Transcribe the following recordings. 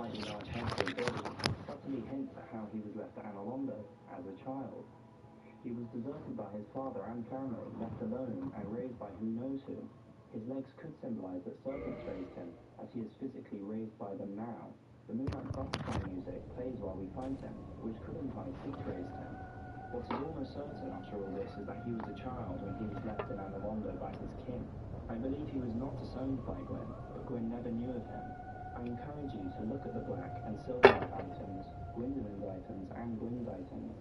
slightly large head for his body subtly hints at how he was left at Analondo as a child. He was deserted by his father and family, left alone and raised by who knows who. His legs could symbolize that serpents raised him, as he is physically raised by them now. The Moonlight Butterfly music plays while we find him, which could imply Seek raised him. What is almost certain after all this is that he was a child when he was left in Analondo by his kin. I believe he was not disowned by Gwyn, but Gwyn never knew of him. I encourage you to look at the black and silver items, Gwyndolin's items and Gwyn's items.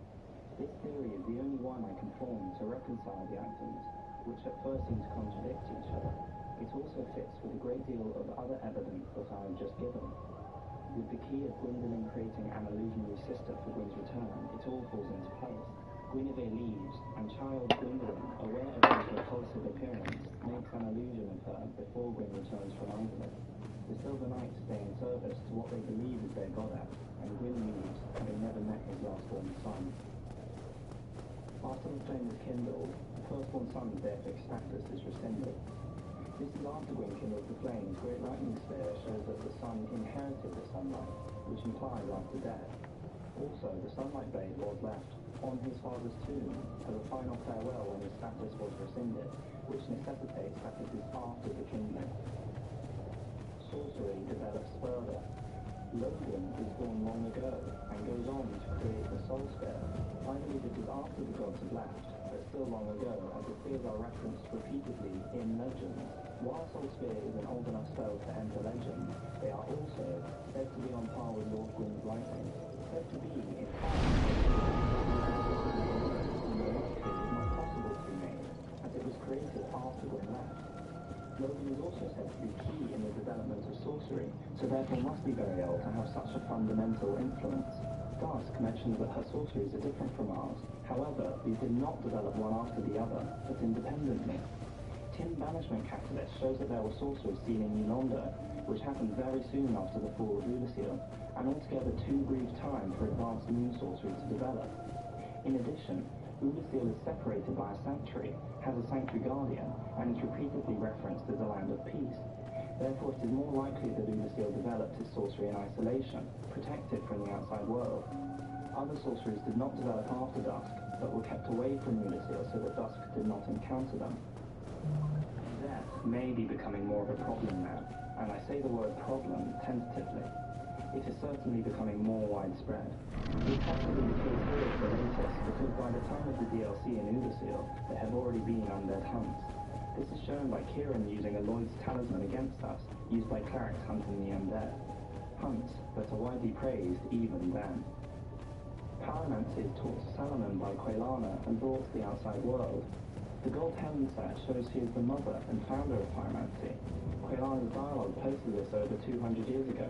This theory is the only one I can form to reconcile the items, which at first seem to contradict each other. It also fits with a great deal of other evidence that I have just given. With the key of Gwendolyn creating an illusionary sister for Gwyn's return, it all falls into place. Guinevere leaves, and child Gwendolyn, aware of his repulsive appearance, makes an illusion of her before Gwyn returns from Ireland. The Silver Knights stay in service to what they believe is their goddess, and Gwyn leaves, having never met his last-born son. After the flame is kindled, the firstborn son's deific status is rescinded. This is after Gwyn kindles the flames. Great lightning sphere shows that the son inherited the sunlight, which implies after death. Also, the sunlight blade was left on his father's tomb as a final farewell when his status was rescinded, which necessitates that it is after the kindling. Sorcery develops further. Logan is born long ago and goes on to create the Soul Sphere. I believe it is after the gods have left, but still long ago, as the spheres are referenced repeatedly in legends. While Soul Sphere is an old enough spell to enter legends, they are also said to be on par with Lord Gwyn's lightning, said to be in part not possible to be made, as it was created after Gwyn left. Logan is also said to be key in the development of sorcery, so therefore must be very old to have such a fundamental influence. Dusk mentions that her sorceries are different from ours. However, these did not develop one after the other, but independently. Tin banishment catalyst shows that there were sorcerers seen in Yolanda, which happened very soon after the fall of Oolacile, and altogether too brief time for advanced moon sorcery to develop. In addition, Oolacile is separated by a sanctuary, has a sanctuary guardian, and is repeatedly referenced as a land of peace. Therefore, it is more likely that Oolacile developed his sorcery in isolation, protected from the outside world. Other sorceries did not develop after Dusk, but were kept away from Oolacile so that Dusk did not encounter them. Death may be becoming more of a problem now, and I say the word problem tentatively. It is certainly becoming more widespread. This has to be the case here for the latest, because by the time of the DLC in Oolacile, there have already been undead hunts. This is shown by Kieran using Lloyd's talisman against us, used by clerics hunting the undead. Hunts that are widely praised even then. Pyromancy is taught to Salamon by Quelana and brought to the outside world. The Gold Helm set shows he is the mother and founder of Pyromancy. Quelana's dialogue posted this over 200 years ago.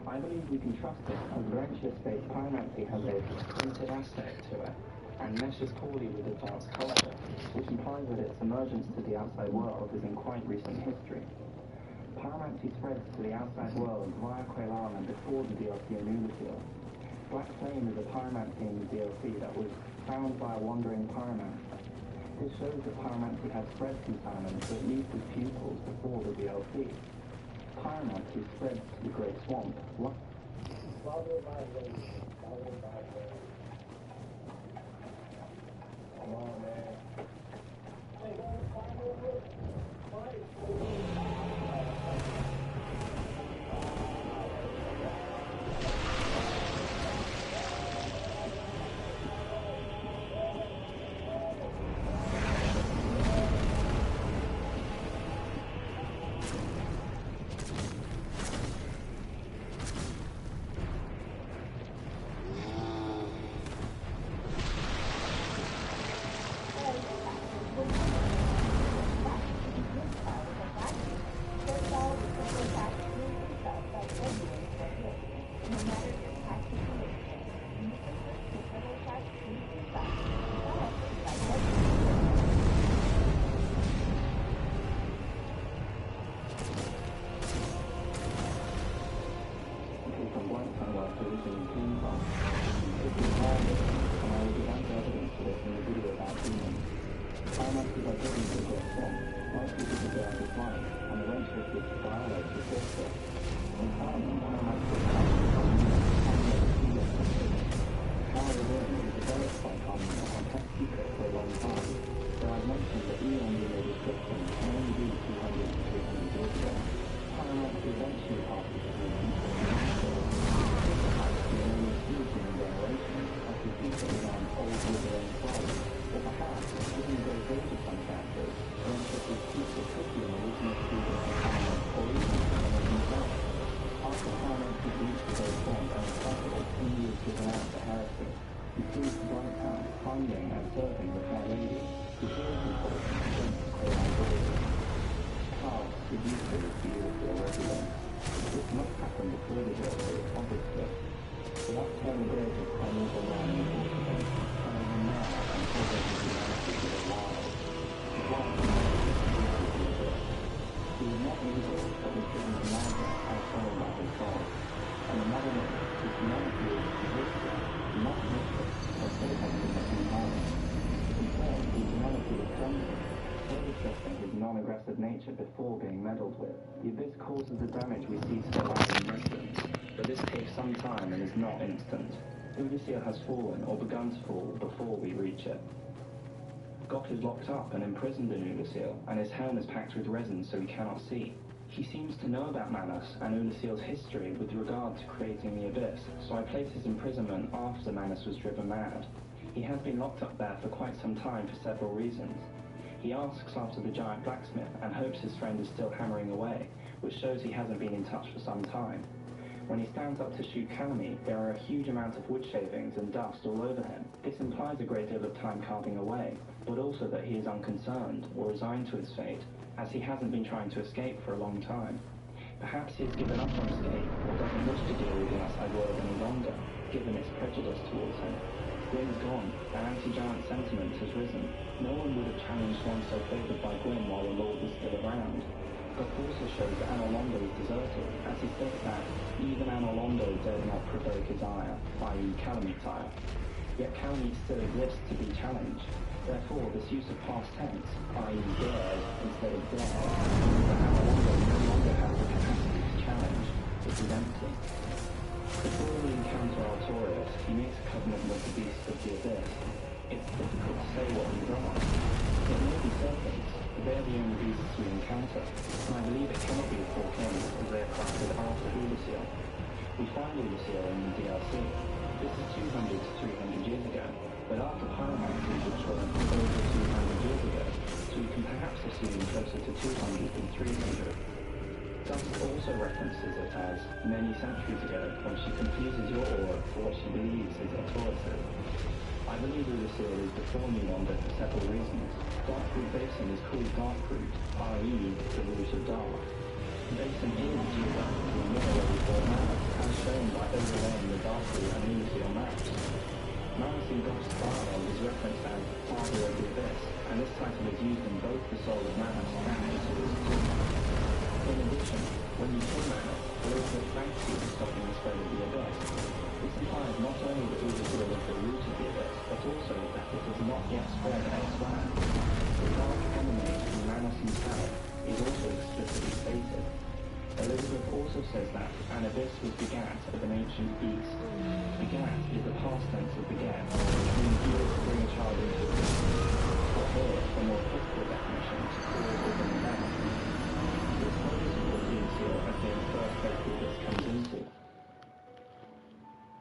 I believe we can trust this, as Laurentius states Pyromancy has a primitive aspect to it, and meshes poorly with advanced culture, which implies that its emergence to the outside world is in quite recent history. Pyromancy spreads to the outside world via Quelana before the DLC in Oolacile. Black Flame is a pyromancy in the DLC that was found by a wandering pyromancer. This shows that pyromancy has spread through Salamon to at least his pupils before the DLC. Pyromancy spreads to the Great Swamp. What? Come on, man. Pyromancy by getting to the Great Swamp, likely to preserve his life, and eventually to violate his sister. In Salamon, Pyromancy He flees to Brighttown, finding and serving the Fair Lady, who hears reports of the Prince Cole. Carl is used to the Ulysses residence. This must happen before the Ulysses, obviously. Without turning the bridge of primeval man and Portugal, telling him now until they can be answered to the wild. His wife he was not evil, but was driven to madness as told by his God. And another one, his humanity is existing, not vicious, but protecting the humanity. Instead, his humanity is friendly, further stressing his non-aggressive nature before being meddled with. The Abyss causes the damage we see so loud in reference, but this takes some time and is not instant. Oolacile has fallen or begun to fall before we reach it. Goth is locked up and imprisoned in Oolacile, and his helm is packed with resin so he cannot see. He seems to know about Manas and Oolacile's history with regard to creating the Abyss, so I place his imprisonment after Manas was driven mad. He has been locked up there for quite some time for several reasons. He asks after the giant blacksmith and hopes his friend is still hammering away, which shows he hasn't been in touch for some time. When he stands up to shoot Calamite, there are a huge amount of wood shavings and dust all over him. This implies a great deal of time carving away, but also that he is unconcerned or resigned to his fate, as he hasn't been trying to escape for a long time. Perhaps he has given up on escape, or doesn't wish to deal with the outside world any longer, given its prejudice towards him. Gwyn's gone, and anti-giant sentiment has risen. No one would have challenged one so favoured by Gwyn while the Lord was still around. Goth also shows that Anor Londo is deserted, as he states that even Anor Londo dared not provoke his ire, i.e. Calamite's ire. Yet Calamite still exists to be challenged. Therefore, this use of past tense, i.e. dared instead of dared, means that Anor Londo no longer has the capacity to challenge. It is empty. Before we encounter Artorias, he makes a covenant with the beasts of the Abyss. It's difficult to say what he's on. It may be serpents, but they are the only beasts we encounter, and I believe it cannot be the four kings, as they are crafted after Oolacile. We find Oolacile in the DLC. This is 200 to 300 years ago, but after pyromancy was shown over 200 years ago, so we can perhaps assume closer to 200 than 300. Dust also references it as many centuries ago, when she confuses your aura for what she believes is Artorias. I believe Oolacile is before New Londo for several reasons. Darkroot Basin is called Darkroot, i.e. the root of dark. The basin is geographically near before Manas, as shown by overlaying the Darkroot and Oolacile maps. Manas in Goth's dialogue is referenced as Father of the Abyss, and this title is used in both the Soul of Manas and Ithil's tomb. In addition, when you kill Manas, Oolacile thanks you for stopping the spread of the Abyss. This implies not only that Oolacile is the root of the Abyss, but also that it has not yet spread elsewhere. The dark emanate from Manas himself is also explicitly stated. Elizabeth also says that an abyss was begat of an ancient beast. Begat is the past tense of beget, which means you to bring a child into existence. Or here, a more critical definition, to cause or bring about. This further supports Oolacile as being the first place the abyss comes into.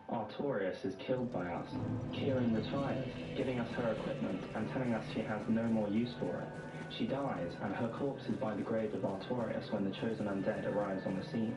Artorias is killed by us. Kieran retires, giving us her equipment and telling us she has no more use for it. She dies, and her corpse is by the grave of Artorias when the chosen undead arrives on the scene.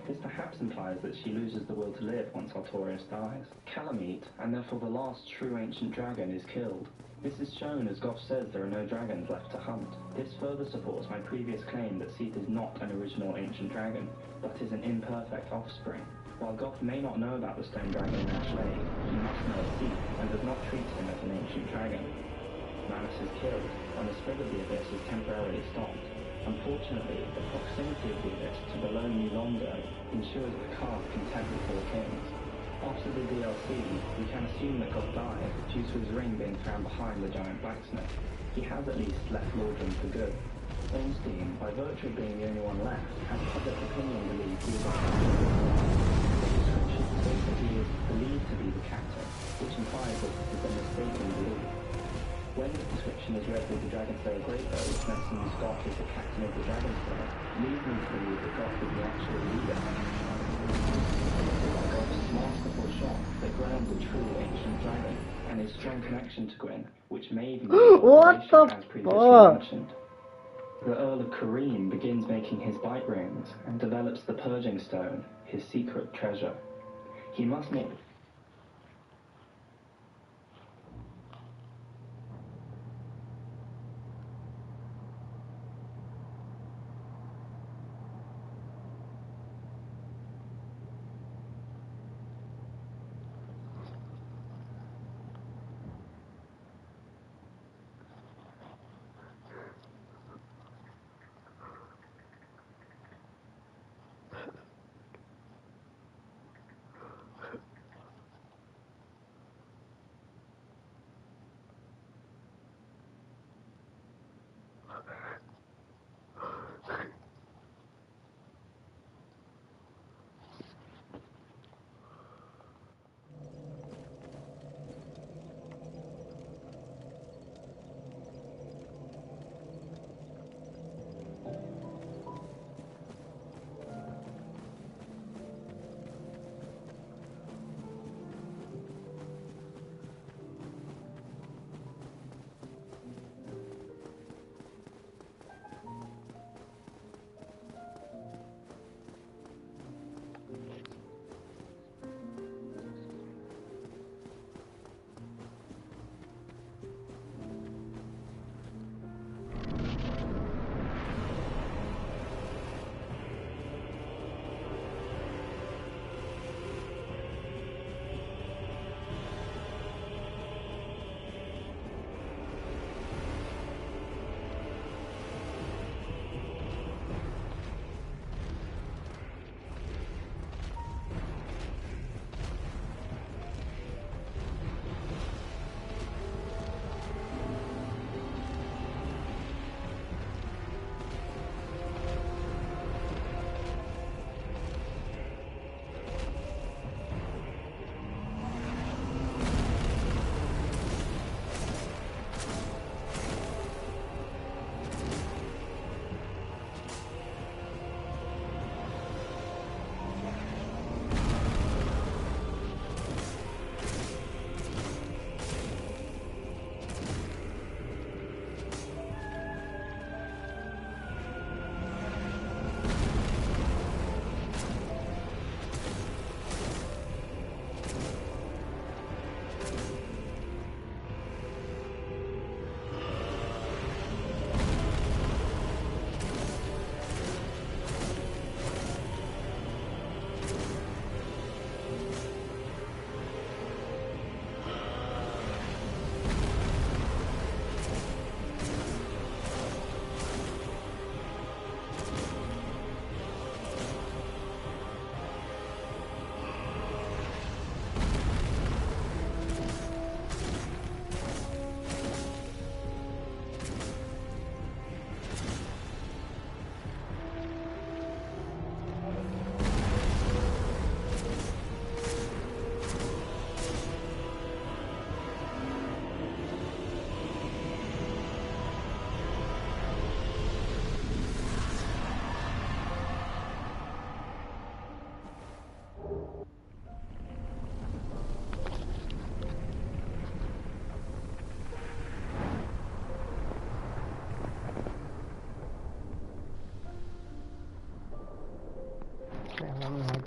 This perhaps implies that she loses the will to live once Artorias dies. Calamite, and therefore the last true ancient dragon, is killed. This is shown as Goth says there are no dragons left to hunt. This further supports my previous claim that Seath is not an original ancient dragon, but is an imperfect offspring. While Goth may not know about the stone dragon in Ash Lake, he must know of Seath and does not treat him as an ancient dragon. Manas is killed, and the spread of the Abyss is temporarily stopped. Unfortunately, the proximity of the Abyss to below New Londo ensures Picard can tag the four kings. After the DLC, we can assume that Goth died due to his ring being found behind the giant blacksmith. He has at least left Lordran for good. Ornstein, by virtue of being the only one left, has public opinion believed he is the captain. The description states that he is believed to be the captain, which implies that this is a mistaken belief. When this description is read with the Dragonslayer Greatbow, which mentions Goth is the captain of the Dragonslayer, leads me to believe that Goth is the actual leader. By Goth's masterful shot that grounds a true ancient dragon, and his strong connection to Gwyn, which may be What the as previously mentioned. The Earl of Kareem begins making his bite rings and develops the Purging Stone, his secret treasure. He must make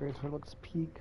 Great Herlock's Peak.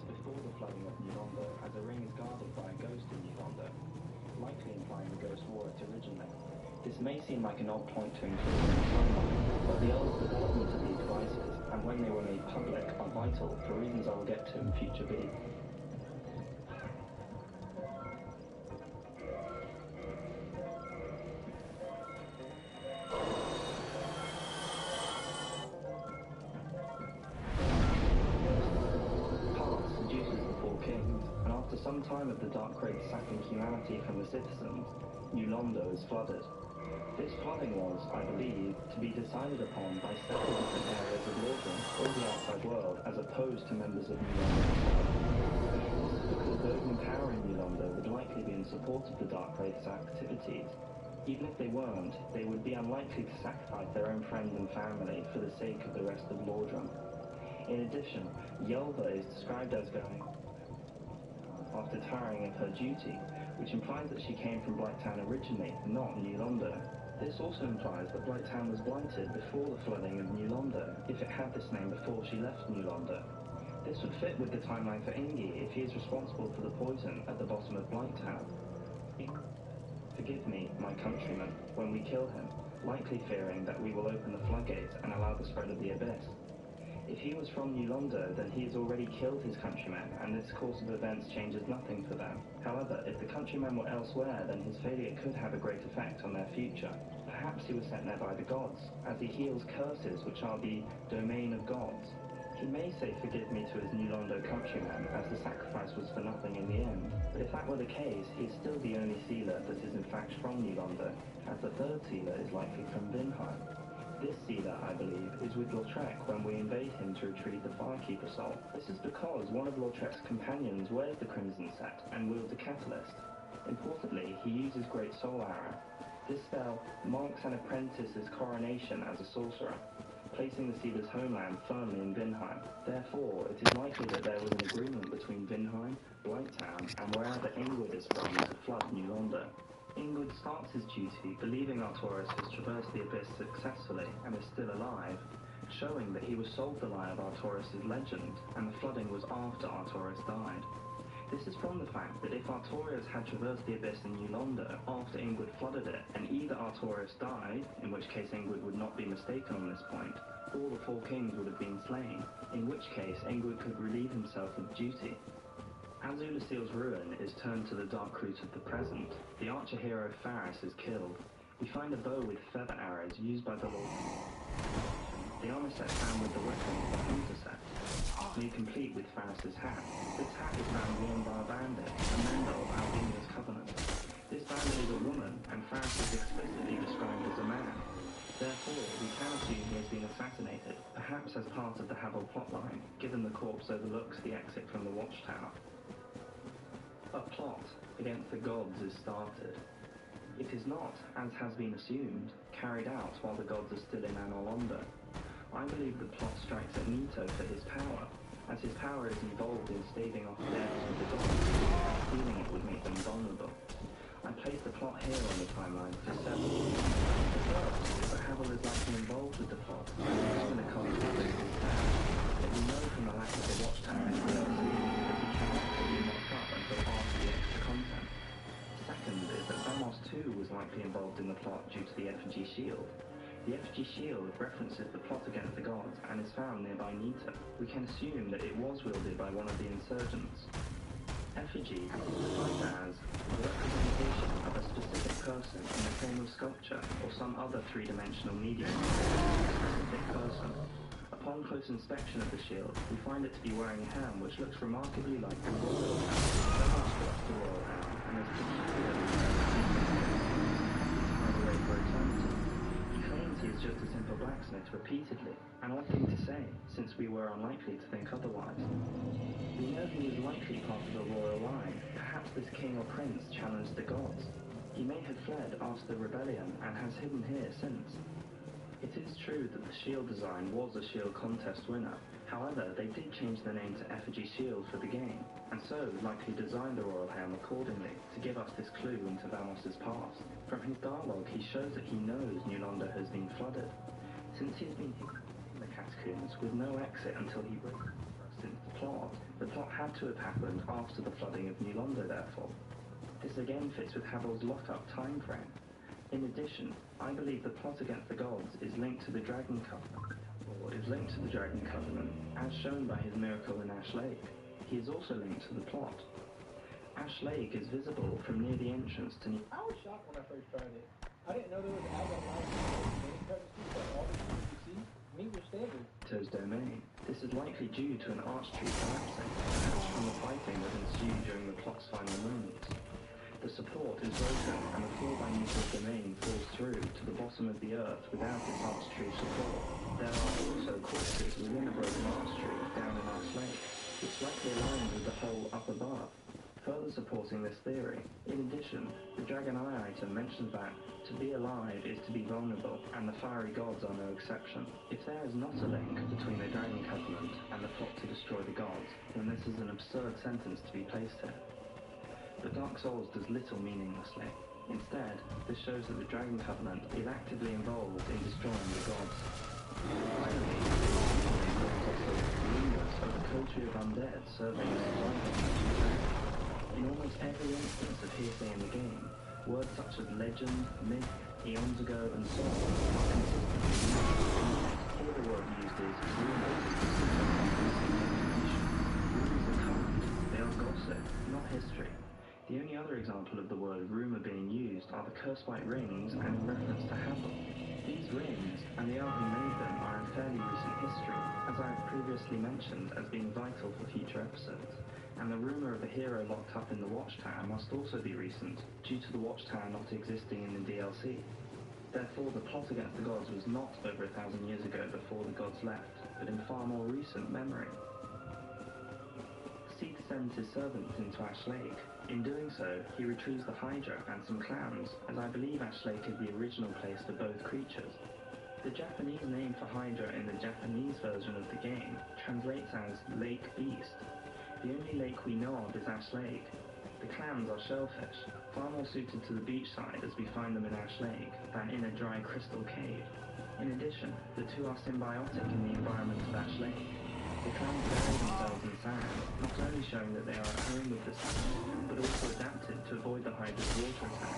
Before the flooding of New Londo, as a ring is guarded by a ghost in New Londo, likely implying the ghost wore it originally. This may seem like an odd point to include in the timeline, but the early development of these devices, and when they were made public, are vital for reasons I will get to in future videos. After some time of the Dark Wraith sacking humanity from the citizens, New Londo is flooded. This flooding was, I believe, to be decided upon by several different areas of Lordran or the outside world, as opposed to members of New Londo itself. This is because those in power in New Londo would likely be in support of the Dark Wraith's activities. Even if they weren't, they would be unlikely to sacrifice their own friends and family for the sake of the rest of Lordran. In addition, Yelva is described as going after tiring of her duty, which implies that she came from Blighttown originally, not New Londo. This also implies that Blighttown was blighted before the flooding of New Londo, if it had this name before she left New Londo. This would fit with the timeline for Ingi if he is responsible for the poison at the bottom of Blighttown. Forgive me, my countrymen, when we kill him, likely fearing that we will open the floodgates and allow the spread of the abyss. If he was from New Londo, then he has already killed his countrymen, and this course of events changes nothing for them. However, if the countrymen were elsewhere, then his failure could have a great effect on their future. Perhaps he was sent there by the gods, as he heals curses which are the domain of gods. He may say forgive me to his New Londo countrymen, as the sacrifice was for nothing in the end. But if that were the case, he is still the only sealer that is in fact from New Londo, as the third sealer is likely from Vinheim. This sealer, I believe, is with Lautrec when we invade him to retrieve the Firekeeper soul. This is because one of Lautrec's companions wears the Crimson Set and wields a catalyst. Importantly, he uses Great Soul Arrow. This spell marks an apprentice's coronation as a sorcerer. placing the Seaver's homeland firmly in Vinheim. Therefore, it is likely that there was an agreement between Vinheim, Blighttown, and wherever Ingrid is from to flood New Londo. Ingrid starts his duty believing Artorias has traversed the abyss successfully and is still alive, showing that he was sold the lie of Artorias' legend, and the flooding was after Artorias died. This is from the fact that if Artorias had traversed the abyss in New Londo after Ingrid flooded it, and either Artorias died, in which case Ingrid would not be mistaken on this point, or the four kings would have been slain, in which case Ingrid could relieve himself of duty. As Ulaseel's ruin is turned to the dark root of the present, the archer hero Faris is killed. We find a bow with feather arrows used by the Lord. The armor set found with the weapon is the hunter set, made complete with Faris' hat. This hat is found worn by a bandit, a member of Albinia's covenant. This bandit is a woman, and Faris is explicitly described as a man. Therefore, we can assume he has been assassinated, perhaps as part of the Havel plotline, given the corpse overlooks the exit from the watchtower. A plot against the gods is started. It is not, as has been assumed, carried out while the gods are still in Anor Londo. I believe the plot strikes at Nito for his power, as his power is involved in staving off death of the gods, feeling it would make them vulnerable. I place the plot here on the timeline for several reasons. The first is that Havel is likely involved with the plot, and is going to cast Havel his dad. But we know from the lack of the watchtower in DLC that he cannot fully lock up until after the extra content. Second is that Vamos too was likely involved in the plot due to the effigy shield. The effigy shield references the plot against the gods and is found nearby Nito. We can assume that it was wielded by one of the insurgents. Effigy is defined as a representation of a specific person in the form of sculpture or some other three-dimensional medium of a specific person. Upon close inspection of the shield, we find it to be wearing a helm which looks remarkably like the royal helm, very much like the royal helm, and is particularly hide away for eternity. He is just a simple blacksmith repeatedly, an odd thing to say, since we were unlikely to think otherwise. We know he was likely part of the royal line. Perhaps this king or prince challenged the gods. He may have fled after the rebellion and has hidden here since. It is true that the shield design was a shield contest winner. However, they did change the name to Effigy Shield for the game, and so likely designed the royal helm accordingly to give us this clue into Vamos' past. From his dialogue, he shows that he knows New Londo has been flooded. Since he has been in the catacombs with no exit until he breaks into the plot had to have happened after the flooding of New Londo, therefore. This again fits with Havel's lockup time frame. In addition, I believe the plot against the gods is linked to the Dragon Covenant, as shown by his miracle in Ash Lake. He is also linked to the plot. Ash Lake is visible from near the entrance to New... I was shocked when I first tried it. I didn't know there was an outlet line. All the things you see, meet your standard. Nito's domain. This is likely due to an arch tree collapsing, perhaps from the fighting that ensued during the plot's final moments. The support is broken, and the floor by Nito's domain falls through to the bottom of the earth without its arch tree support. There are also corpses within the broken arch tree down in Ash Lake, which likely aligns with the hole up above, further supporting this theory. In addition, the Dragon Eye item mentions that to be alive is to be vulnerable, and the fiery gods are no exception. If there is not a link between the Dragon Covenant and the plot to destroy the gods, then this is an absurd sentence to be placed here. But Dark Souls does little meaninglessly. Instead, this shows that the Dragon Covenant is actively involved in destroying the gods. Finally, rumors of the coterie of undead serving as survivors. In almost every instance of hearsay in the game, words such as legend, myth, eons ago, and so on are consistently used. Here the word used is rumors. Rumors are current, they are gossip, not history. The only other example of the word rumour being used are the Cursewhite rings and in reference to Havel. These rings, and the art who made them, are in fairly recent history, as I have previously mentioned as being vital for future episodes, and the rumour of a hero locked up in the Watchtower must also be recent, due to the Watchtower not existing in the DLC. Therefore, the plot against the gods was not over 1,000 years ago before the gods left, but in far more recent memory. Seed sends his servants into Ash Lake. In doing so, he retrieves the Hydra and some clowns, as I believe Ash Lake is the original place for both creatures. The Japanese name for Hydra in the Japanese version of the game translates as Lake Beast. The only lake we know of is Ash Lake. The clams are shellfish, far more suited to the beachside as we find them in Ash Lake than in a dry crystal cave. In addition, the two are symbiotic in the environment of Ash Lake. The clams bury themselves in sand, not only showing that they are at home with the sand, but also adapted to avoid the Hydra's water attack.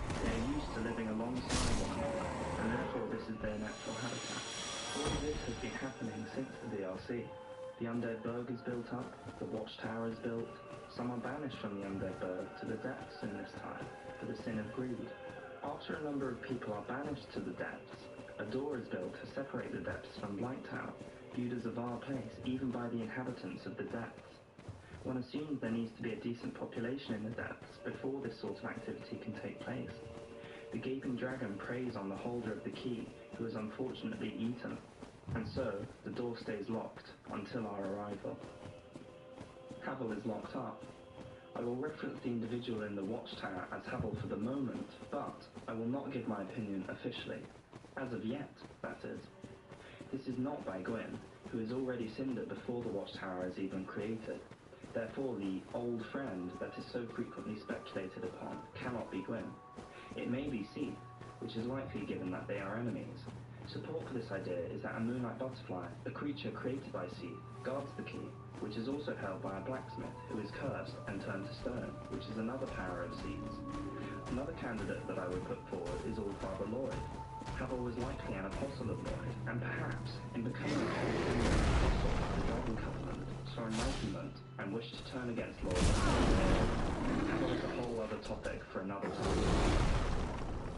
They are used to living alongside one another, and therefore this is their natural habitat. All of this has been happening since the DLC. The Undead Berg is built up, the Watchtower is built. Some are banished from the Undead Berg to the depths in this time, for the sin of greed. After a number of people are banished to the depths, a door is built to separate the depths from Blighttown, viewed as a vile place even by the inhabitants of the depths. One assumes there needs to be a decent population in the depths before this sort of activity can take place. The Gaping Dragon preys on the holder of the key, who is unfortunately eaten, and so the door stays locked until our arrival. Havel is locked up. I will reference the individual in the Watchtower as Havel for the moment, but I will not give my opinion officially. As of yet, that is. This is not by Gwyn, who is already Cinder before the Watchtower is even created. Therefore, the old friend that is so frequently speculated upon cannot be Gwyn. It may be Seath, which is likely given that they are enemies. Support for this idea is that a moonlight butterfly, a creature created by Seath, guards the key, which is also held by a blacksmith who is cursed and turned to stone, which is another power of Seath's. Another candidate that I would put forward is Allfather Lloyd. Havel was likely an apostle of Lloyd, and perhaps, in becoming a apostle of the Dragon Covenant, saw enlightenment and wished to turn against Lloyd. Havel is a whole other topic for another time.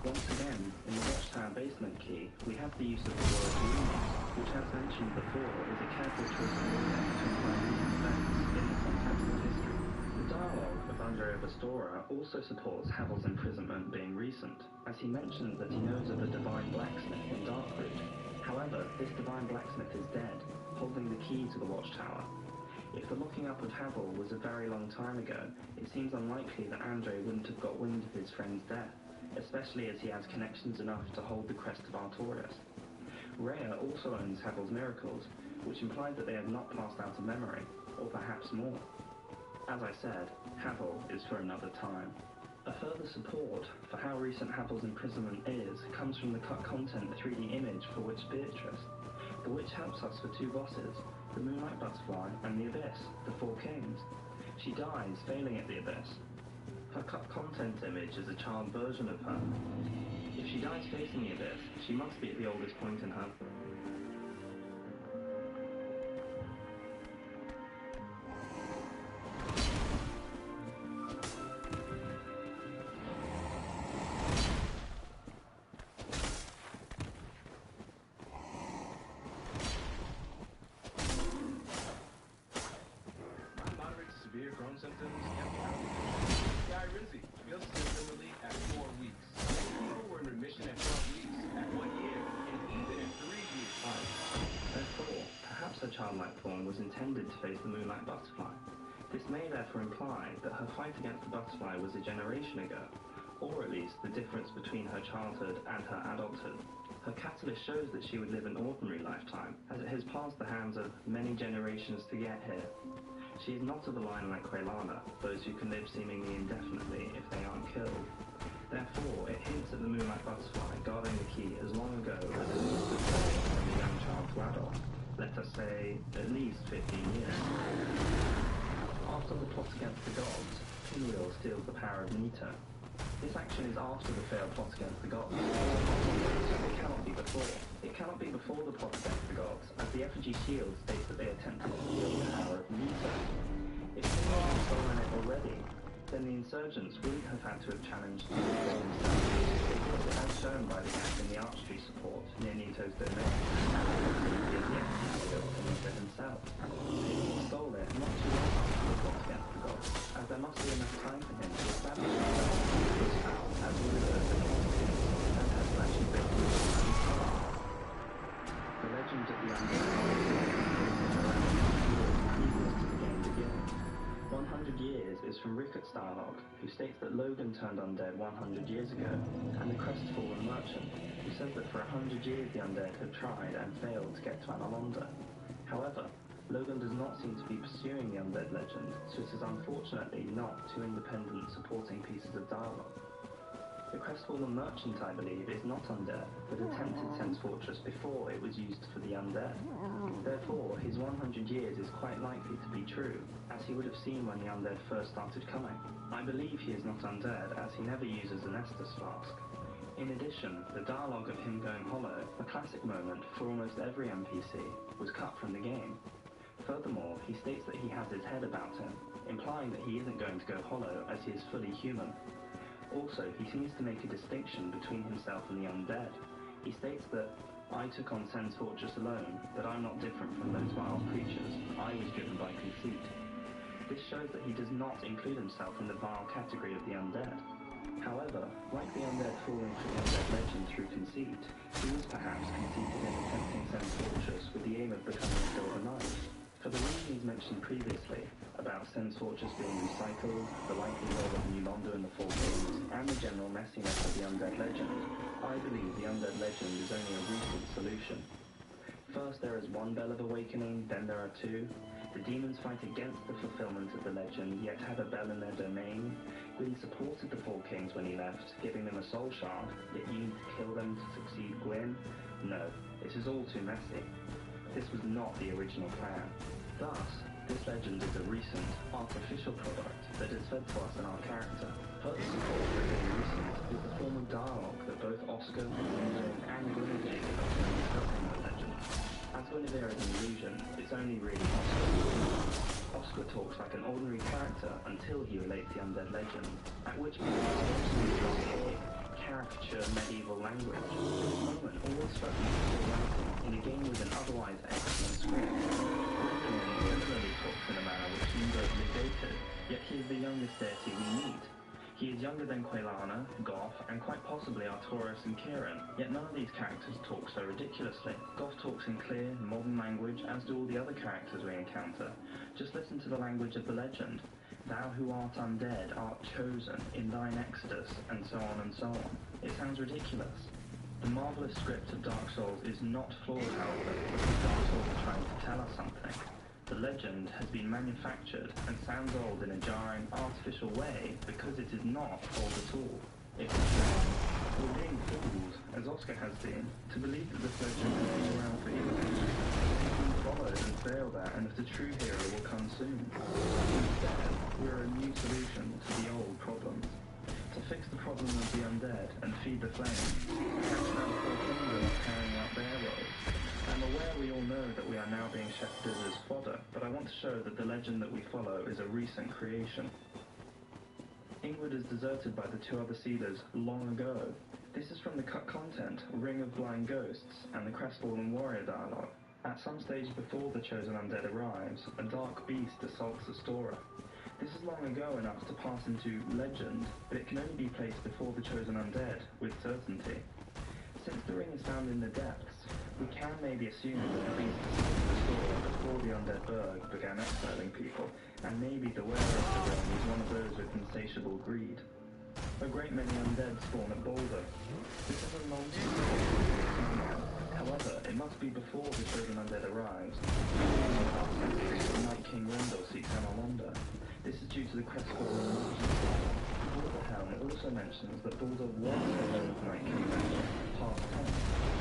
Once again, in the Watchtower basement key, we have the use of the word rumors, which, as mentioned before, is a careful choice of wording to imply recent events in the context of history. The dialogue of Andrea Vestora also supports Havel's imprisonment being recent, as he mentions that he knows of a divine blacksmith in Darkroot. However, this divine blacksmith is dead, holding the key to the Watchtower. If the locking up of Havel was a very long time ago, it seems unlikely that Andre wouldn't have got wind of his friend's death, especially as he has connections enough to hold the crest of Artorias. Rhea also owns Havel's miracles, which implied that they have not passed out of memory, or perhaps more. As I said, Havel is for another time. A further support for how recent Havel's imprisonment is comes from the cut content 3D image for Witch Beatrice. The witch helps us for two bosses, the Moonlight Butterfly and the Abyss, the Four Kings. She dies failing at the Abyss. Her cut content image is a child version of her. If she dies facing the Abyss, she must be at the oldest point in her. Moderate to severe Crohn's symptoms can be Guy Rizzi, feels symptom relief at 4 weeks. People were in remission at 12 weeks, at 1 year, and even at 3 years. Therefore, perhaps her childlike form was intended to face the Moonlight Butterfly. This may therefore imply that her fight against the butterfly was a generation ago, or at least the difference between her childhood and her adulthood. Her catalyst shows that she would live an ordinary lifetime, as it has passed the hands of many generations to get here. She is not of a line like Quelana, those who can live seemingly indefinitely if they aren't killed. Therefore, it hints at the Moonlight Butterfly guarding the key as long ago as it used to stay from a young child to adult. Let us say, at least 15 years. After the plot against the gods, Pinwheel steals the power of Nita. This action is after the failed plot against the gods. It cannot be before. It cannot be before the plot against the gods, as the effigy shield states that they attempted to steal the power of Nita. If Pinwheel had stolen it already, then the insurgents wouldn't have had to have challenged the gods themselves, as shown by the gap in the archery support near Nito's domain. He has yet to steal from Nito himself. He stole it not too long after the plot against the gods, as there must be enough time for him to establish himself as ruler of the North and has actually built the legend of the Undead previous to the game beginning. 100 years is from from Ricketts dialogue, who states that Logan turned undead 100 years ago, and the crestfallen merchant, who says that for 100 years the undead have tried and failed to get to Anor. However, Logan does not seem to be pursuing the undead legend, so it is unfortunately not two independent supporting pieces of dialogue. The crestfallen merchant, I believe, is not undead, but attempted Sen's Fortress before it was used for the undead. Therefore, his 100 years is quite likely to be true, as he would have seen when the undead first started coming. I believe he is not undead, as he never uses an Estus flask. In addition, the dialogue of him going hollow, a classic moment for almost every NPC, was cut from the game. Furthermore, he states that he has his head about him, implying that he isn't going to go hollow as he is fully human. Also, he seems to make a distinction between himself and the undead. He states that, "I took on Sen's Fortress alone, but I'm not different from those vile creatures. I was driven by conceit." This shows that he does not include himself in the vile category of the undead. However, like the undead falling for the undead legend through conceit, he was perhaps conceited in attempting Sen's Fortress with the aim of becoming a Silver Knight. For the reasons mentioned previously, about Sen's Fortress being recycled, the likely role of New Londo in the Four Kings, and the general messiness of the undead legend, I believe the undead legend is only a recent solution. First there is one Bell of Awakening, then there are two. The demons fight against the fulfillment of the legend, yet have a bell in their domain. Gwyn supported the Four Kings when he left, giving them a soul shard, yet you need to kill them to succeed Gwyn? No, it is all too messy. This was not the original plan. Thus, this legend is a recent, artificial product that is fed to us in our character. Further support for being recent is the form of dialogue that both Oscar, Gwendolyn, and Guinevere give us when discussing the legend. As Guinevere is an illusion, it's only really Oscar. Oscar talks like an ordinary character until he relates the undead legend, at which point he starts to use caricature medieval language. This moment always struck me as writing in a game with an otherwise excellent script. Gwendolyn similarly talks in a manner which seems overly dated, yet he is the youngest deity we meet. He is younger than Quelana, Goff, and quite possibly Artorias and Kieran, yet none of these characters talk so ridiculously. Goff talks in clear, modern language, as do all the other characters we encounter. Just listen to the language of the legend. Thou who art undead art chosen in thine exodus, and so on and so on. It sounds ridiculous. The marvellous script of Dark Souls is not flawed, however, because Dark Souls is trying to tell us something. The legend has been manufactured and sounds old in a jarring, artificial way because it is not old at all. It is wrong. We're being fooled, as Oscar has been, to believe that this legend has been around for eons. It's been followed and failed at, and that a true hero will come soon. Instead, we're a new solution to the old problems. To fix the problem of the undead and feed the flames, perhaps now the Four Kingdoms are carrying out their roles. I'm aware we all know that we are now being shepherded as fodder, but I want to show that the legend that we follow is a recent creation. Ingrid is deserted by the two other sealers long ago. This is from the cut content, Ring of Blind Ghosts, and the Crestfallen Warrior dialogue. At some stage before the chosen undead arrives, a dark beast assaults Astora. This is long ago enough to pass into legend, but it can only be placed before the chosen undead, with certainty. Since the ring is found in the depths, we can maybe assume that the beast assaulted Astora before the undead Berg began exiling people, and maybe the wearer of the ring is one of those with insatiable greed. A great many undead spawn at Boulder. This is a nonsense. However, it must be before the chosen undead arrives. The Night King Rendel seeks Anor. This is due to the crestfallen merchant. Balderhelm also mentions that Balder was the home of Night King Rendel, past tense,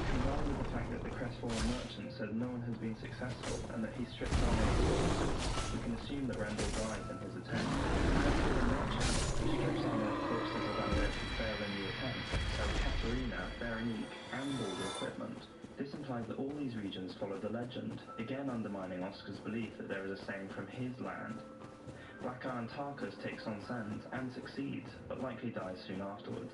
combined with the fact that the crestfallen merchant said no one has been successful and that he stripped Arnor of corpses. We can assume that Rendel dies in his attempt. As for the merchant, he strips Arnor of corpses of undead who fail in the attempt, so Katarina, Veronique, and Balder equipment. This implies that all these regions follow the legend, again undermining Oscar's belief that there is a saying from his land. Black Iron Tarkus takes on Sens and succeeds, but likely dies soon afterwards.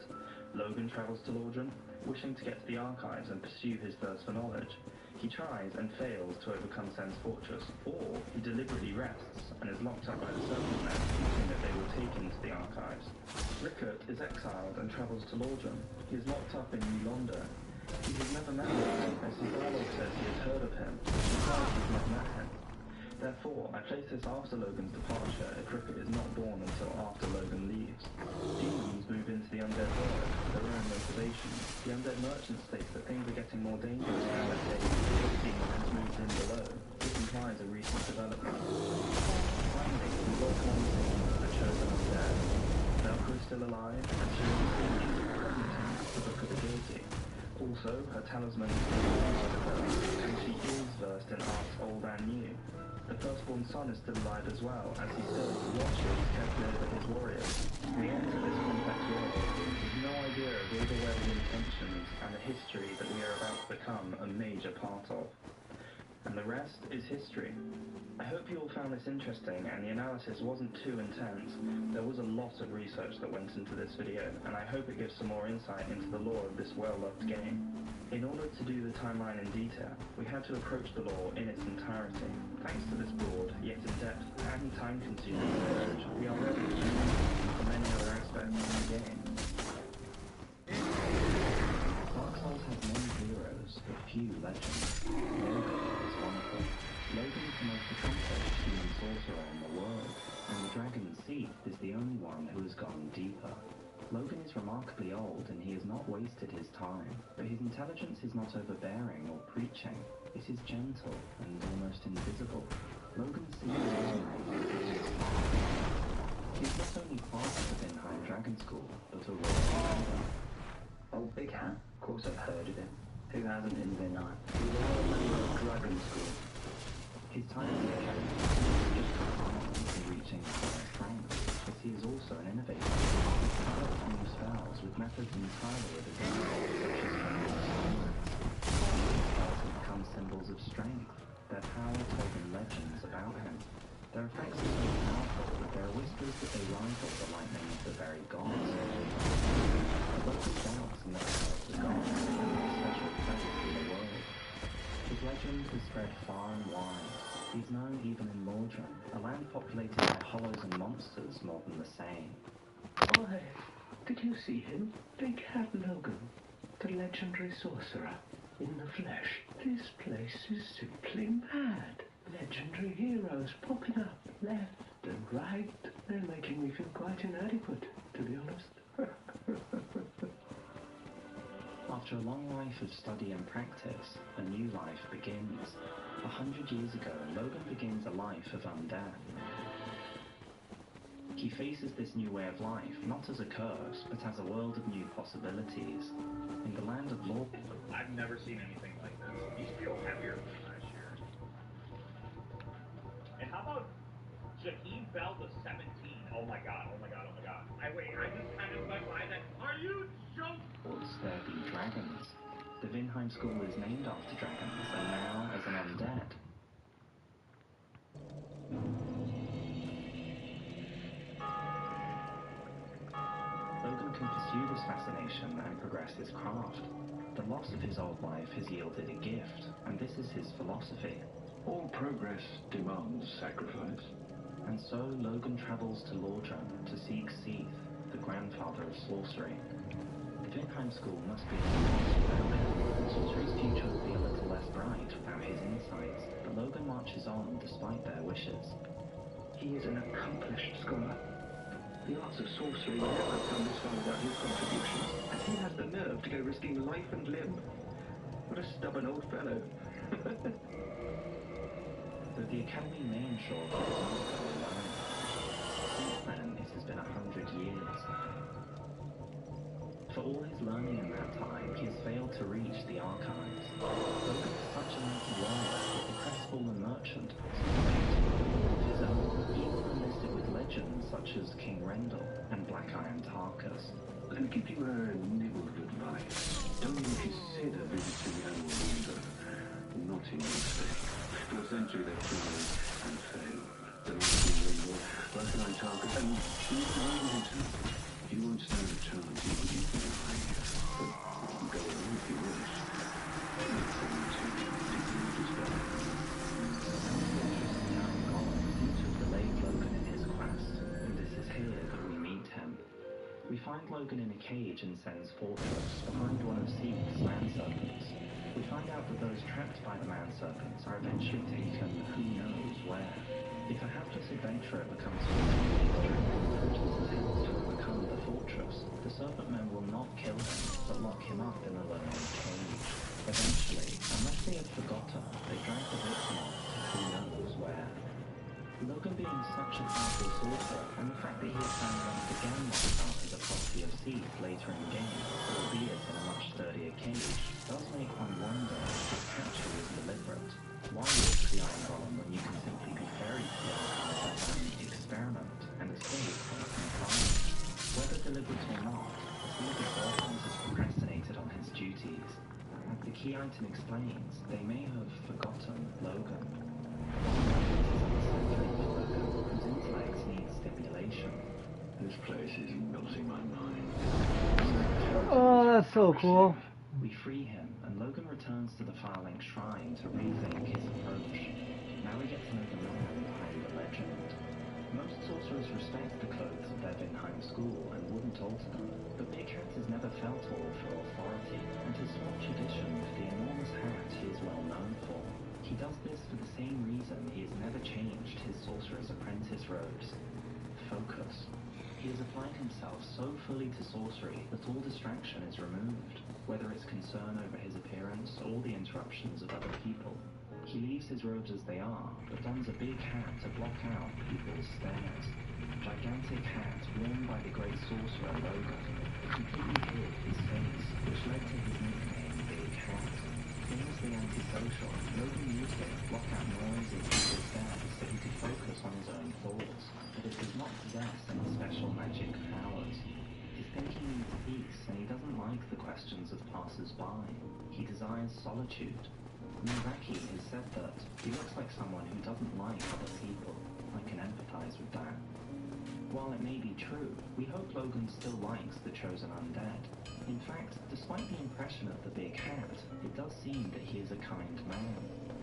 Logan travels to Lordran, wishing to get to the archives and pursue his thirst for knowledge. He tries and fails to overcome Sen's Fortress, or he deliberately rests and is locked up by the Serpent Men, thinking that they will take him to the archives. Rickert is exiled and travels to Lordran. He is locked up in New Londo. He has never met Lordran, as his dialogue says he has heard of him, but he's never met him. Therefore, I place this after Logan's departure if Cricket is not born until after Logan leaves. Demons move into the undead world for their own motivations. The undead merchant states that things are getting more dangerous now that Demon has moved in below. This implies a recent development. Finally, we got one thing, the chosen undead. Velcro is still alive, and she is the Book of the Guilty. Also, her talisman is still alive, and she is versed in arts old and new. The firstborn son is still alive as well, as he still watches carefully over his warriors. We enter this complex world with no idea of all the wedding intentions and the history that we are about to become a major part of. And the rest is history. I hope you all found this interesting and the analysis wasn't too intense. There was a lot of research that went into this video, and I hope it gives some more insight into the lore of this well-loved game. In order to do the timeline in detail, we had to approach the lore in its entirety. Thanks to this broad, yet in-depth and time-consuming research, we are ready to move to many other aspects of the game. Dark Souls has many heroes, but few legends. Logan is one of them. Logan is the most accomplished human sorcerer in the world, and the Dragon's Seat is the only one who has gone deeper. Logan is remarkably old, and he has not wasted his time, but his intelligence is not overbearing or preaching. It is gentle and almost invisible. Logan sees He is not only part of the Vinheim Dragon School, but a royal member. Oh, Big Hat. Of course I've heard of him. Who hasn't in Vinheim? He's a royal member of Dragon School. His time as a academy is just profound in reaching his highest rank, but he is also an innovator. He develops new spells with methods entirely of his own, such as These spells have become symbols of strength. Their power told in legends about him. Their effects are so powerful that there are whispers that they rival the lightning of the very gods. Local doubts in the power of the gods and their special presence in the world. His legend has spread far and wide. He is known even in Mordran, a land populated by hollows and monsters more than the same. Why, did you see him? Big Hat Logan, the legendary sorcerer. In the flesh, this place is simply mad. Legendary heroes popping up left and right. They're making me feel quite inadequate, to be honest. After a long life of study and practice, a new life begins. 100 years ago, Logan begins a life of undead. He faces this new way of life not as a curse, but as a world of new possibilities. In the land of law... I've never seen anything like this. These feel heavier than last year. And how about Jaheim Bell the 17? Oh my god, oh my god, oh my god. I just kind of went by that. Are you joking? There be dragons. The Vinheim School is named after dragons, and now as an undead. Logan can pursue this fascination and progress his craft. The loss of his old life has yielded a gift, and this is his philosophy. All progress demands sacrifice. And so Logan travels to Lordran to seek Seath, the grandfather of sorcery. The Vinheim School must be without him. Sorcery's future would be a little less bright without his insights, but Logan marches on despite their wishes. He is an accomplished scholar. The arts of sorcery never come this far without his contributions, and he has the nerve to go risking life and limb. What a stubborn old fellow. Though the Academy may ensure he does not go alone. Since then, it has been 100 years. For all his learning in that time, he has failed to reach the archives. Logan is such a mighty warrior that the crestfallen merchant of his own, even enlisted with legends such as King Rendel and Black Iron Tarkus. Let me give you a nibble of advice. Don't even consider visiting the animal window. Not in your state. For a century they've tried and failed. The King Rendel, Black Iron Tarkus, and even himself. He won't stand a chance even if you die. But go away if you wish. It's seems to have delayed Logan in his quest, and it is here that we meet him. We find Logan in a cage in Sen's fortress, behind one of Seed's man-serpents. We find out that those trapped by the man-serpents are eventually taken who knows where. If a hapless adventurer becomes attempts to overcome the fortress, the Serpent Men will not kill him, but lock him up in a lonely cage. Eventually, unless they have forgotten, they drag the victim off to who knows where. Logan being such a powerful sorcerer, and the fact that he has found once again locked up as a property of Seed later in the game, albeit in a much sturdier cage, does make one wonder if his capture was deliberate. Why risk the Iron Golem when you can simply be ferried to the archives of an experiment and escape from a confinement? Whether deliberate or not, Seed has procrastinated on his duties. As the key item explains, they may have forgotten Logan. Whose intellect needs stimulation. This place is melting my mind. Oh, that's so cool. We free him, and Logan returns to the Firelink Shrine to rethink his approach. Now we get to know the man behind the legend. Most sorcerers respect the clothes of their Vinheim school and wouldn't alter them, but Big Hat has never felt all for authority, and has swapped tradition for the enormous hat he is well known for. He does this for the same reason he has never changed his Sorcerer's Apprentice robes. Focus. He has applied himself so fully to sorcery that all distraction is removed, whether it's concern over his appearance or the interruptions of other people. He leaves his robes as they are, but dons a big hat to block out people's stares. Gigantic hat worn by the great sorcerer Logan completely hid his face, which led to his nickname Big Hat. Famously antisocial, Logan used it to block out noise and people's stares so he could focus on his own thoughts, but it does not possess any special magic powers. His thinking needs peace, and he doesn't like the questions of passers-by. He desires solitude. Miyazaki has said that he looks like someone who doesn't like other people. I can empathize with that. While it may be true, we hope Logan still likes the Chosen Undead. In fact, despite the impression of the Big Hat, it does seem that he is a kind man.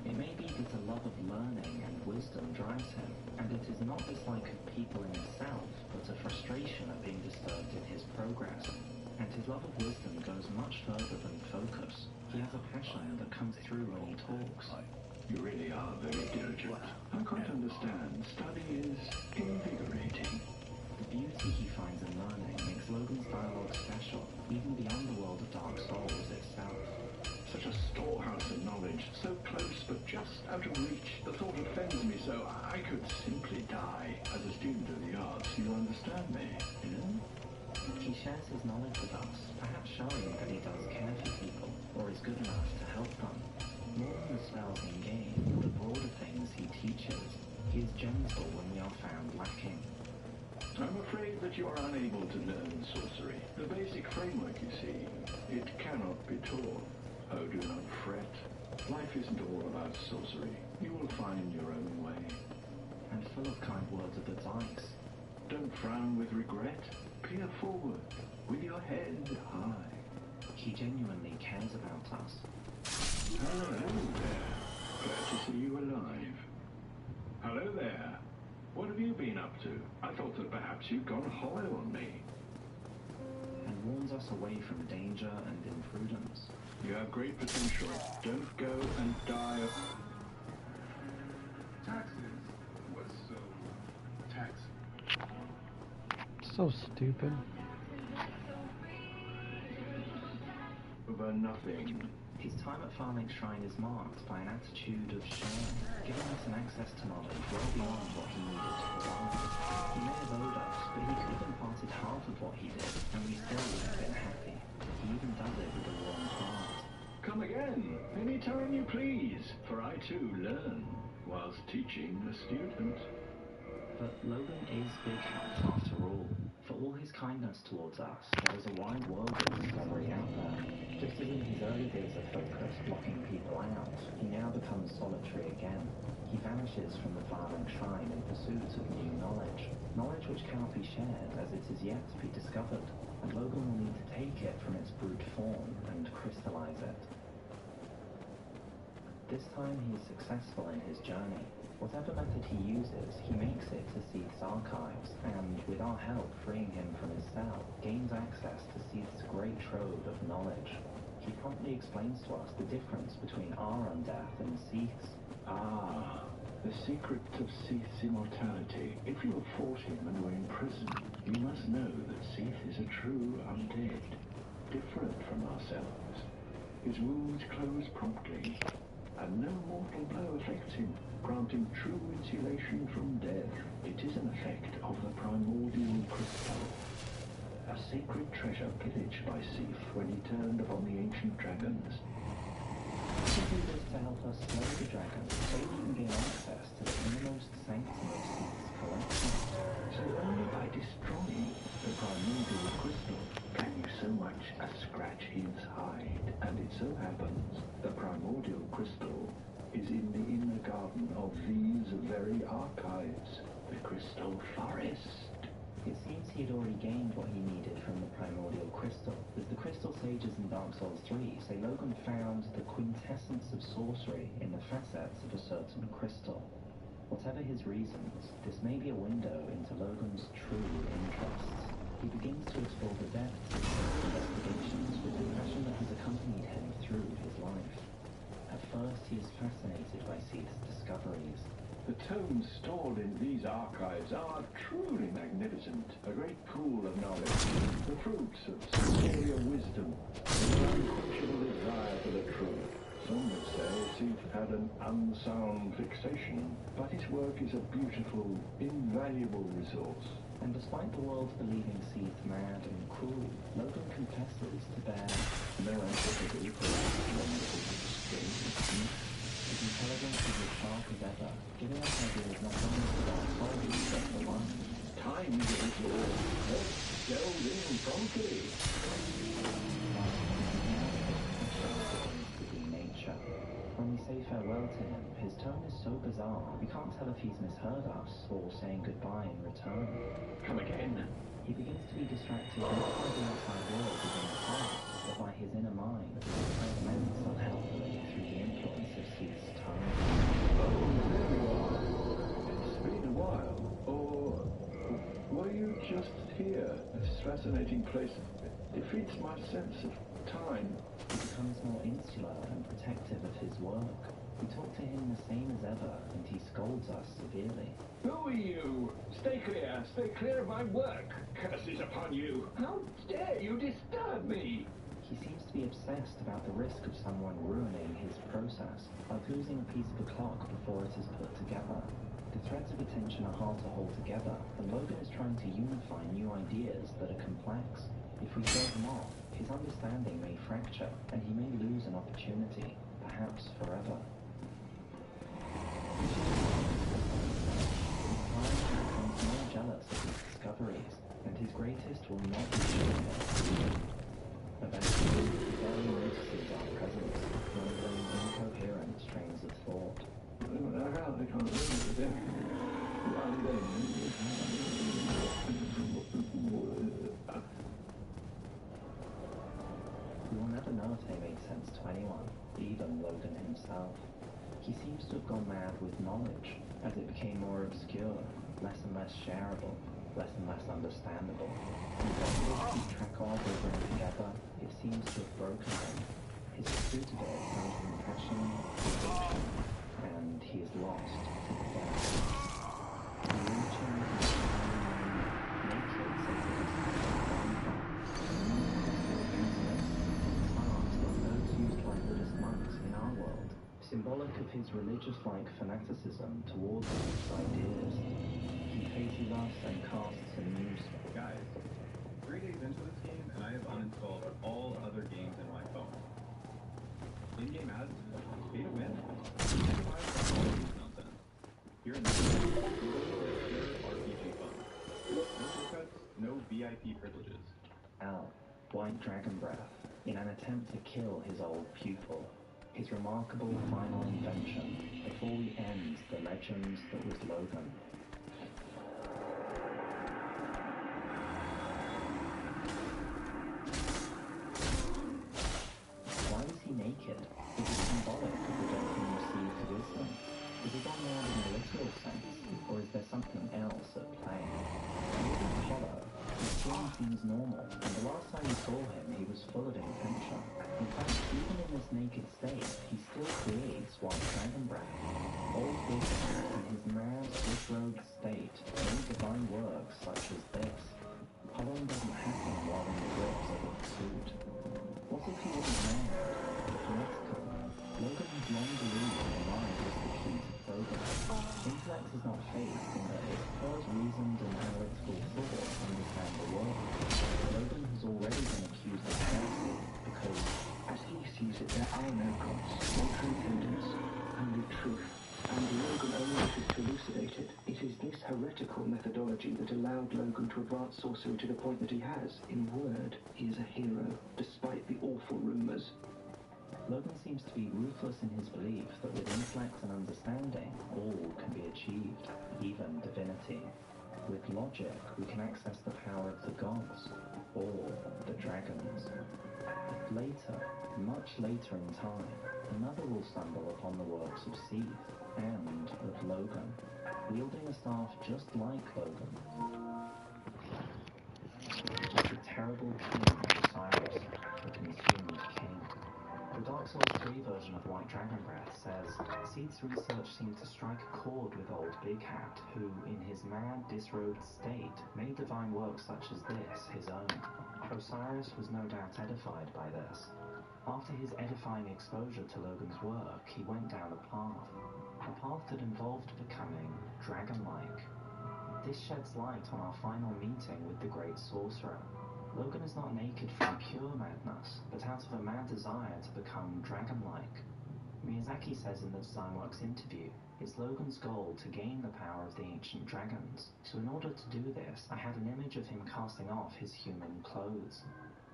It may be that a love of learning and wisdom drives him, and it is not dislike of people in himself, but a frustration of being disturbed in his progress. And his love of wisdom goes much further than focus. He has a passion that comes through when he talks. You really are very diligent. I quite understand. Study is invigorating. The beauty he finds in learning makes Logan's dialogue special, even beyond the world of Dark Souls itself. Such a storehouse of knowledge, so close but just out of reach. The thought offends me so I could simply die. As a student of the arts, you understand me, you know? He shares his knowledge with us, perhaps showing that he does care for people, or is good enough to help them. More than the spells in-game, the broader things he teaches. He is gentle when we are found lacking. I'm afraid that you are unable to learn sorcery. The basic framework, you see, it cannot be taught. Oh, do not fret. Life isn't all about sorcery. You will find your own way. And full of kind words of advice. Don't frown with regret. Peer forward, with your head high. He genuinely cares about us. Hello there. Glad to see you alive. Hello there. What have you been up to? I thought that perhaps you'd gone hollow on me. And warns us away from danger and imprudence. You have great potential. Don't go and die of... Taxes? What's so taxing? So stupid. Over nothing. His time at Firelink Shrine is marked by an attitude of sharing, giving us an access to knowledge well beyond what he needed to provide. He may have owed us, but he could have imparted half of what he did, and we still would have been happy. He even does it with a warm heart. Come again, any time you please, for I too learn, whilst teaching a student. But Logan is Big Hat after all. For all his kindness towards us, there is a wide world of discovery out there. Just as in his early days of focus, blocking people out, he now becomes solitary again. He vanishes from the Firelink Shrine in pursuit of new knowledge. Knowledge which cannot be shared as it is yet to be discovered, and Logan will need to take it from its brute form and crystallize it. This time he is successful in his journey. Whatever method he uses, he makes it to Seath's archives, and, with our help freeing him from his cell, gains access to Seath's great trove of knowledge. He promptly explains to us the difference between our undeath and Seath's. Ah, the secret of Seath's immortality. If you have fought him and were in prison, you must know that Seath is a true undead, different from ourselves. His wounds close promptly, and no mortal blow affects him, granting true insulation from death. It is an effect of the primordial crystal, a sacred treasure pillaged by Seath when he turned upon the ancient dragons. He do this to help us slay the dragon, so we can gain access to the innermost sanctum of Seath's collection. So only by destroying the primordial crystal can you so much as scratch his hide. And it so happens the primordial crystal is in the inner garden of these very archives, the Crystal Forest. It seems he had already gained what he needed from the primordial crystal. As the Crystal Sages in Dark Souls 3 say, Logan found the quintessence of sorcery in the facets of a certain crystal. Whatever his reasons, this may be a window into Logan's true interests. He begins to explore the depths of his investigations with the passion that has accompanied him through his life. At first, he is fascinated by Seath's discoveries. The tomes stored in these archives are truly magnificent, a great pool of knowledge, the fruits of superior wisdom, and an unquenchable desire for the truth. Some would say Seath had an unsound fixation, but his work is a beautiful, invaluable resource. And despite the world believing Seath mad and cruel, Logan confesses to bear no antipathy for his wonderful history. His intelligence is as sharp as ever, giving us ideas not only for Dark Souls, but for one. Time is a little. Let's delve in promptly. Nature. When we say farewell to him, his tone is so bizarre, we can't tell if he's misheard us or saying goodbye in return. Come again. He begins to be distracted not by the outside world within his heart, but by his inner mind, which is fragments unhelpfully through the influence of Seath's tone. Oh, there you are. It's been a while. Or were you just here? This fascinating place defeats my sense of time. He becomes more insular and protective of his work. We talk to him the same as ever, and he scolds us severely. Who are you? Stay clear of my work. Curses upon you. How dare you disturb me? He seems to be obsessed about the risk of someone ruining his process, like losing a piece of a clock before it is put together. The threads of attention are hard to hold together, and Logan is trying to unify new ideas that are complex. If we throw him off, his understanding may fracture, and he may lose an opportunity, perhaps forever. His client becomes more jealous of his discoveries, and his greatest will not be shown him. Eventually, he barely notices our presence, rumbling incoherent strains of thought. We will never know if they made sense to anyone, even Logan himself. He seems to have gone mad with knowledge, as it became more obscure, less and less shareable, less and less understandable. Impossible to keep track of or bring together, it seems to have broken him. His pursuit of it comes from passion, addiction, and he is lost to the depths. Reaching his naked so that his symbolic of his religious-like fanaticism towards these ideas. He faces us and casts a new spell. Guys, 3 days into this game, and I have uninstalled all other games in my phone. In-game ads, pay to win. Nonsense. Here in the game, you're going to play pure RPG fun. No shortcuts, no VIP privileges. Al, White Dragon Breath, in an attempt to kill his old pupil. His remarkable final invention before we end the legend that was Logan. Why is he naked? Is it symbolic of the death he received wisdom? Is he gone mad in the literal skin seems normal, and the last time we saw him, he was full of intention. In fact, even in this naked state, he still creates white dragon breath. Old Big Cat, in his mad, disrobed state, made divine works such as this. Hollowing doesn't happen while in the grips of a suit. What if he wasn't mad, but political? Logan had long believed the mind was the key to progress. Intellect is not fate in that it prefers reasoned and analytical thought to understand the world. Logan has already been accused of heresy because, As he sees it, there are no gods, no transcendence, only truth. And Logan only wishes to elucidate it. It is this heretical methodology that allowed Logan to advance sorcery to the point that he has. In word, he is a hero, despite the awful rumors. Logan seems to be ruthless in his belief that with intellect and understanding, all can be achieved, even divinity. With logic, we can access the power of the gods, or the dragons. Later, much later in time, another will stumble upon the works of Seath and of Logan, wielding a staff just like Logan. The terrible king Osiris, the consumed king. The Dark Souls 3 version of White Dragon Breath says, Seath's research seemed to strike a chord with old Big Hat, who, in his mad, disrobed state, made divine works such as this his own. Osiris was no doubt edified by this. After his edifying exposure to Logan's work, he went down a path that involved becoming dragon-like. This sheds light on our final meeting with the great sorcerer. Logan is not naked from pure madness, but out of a mad desire to become dragon-like. Miyazaki says in the DesignWorks interview, it's Logan's goal to gain the power of the ancient dragons. So in order to do this, I had an image of him casting off his human clothes.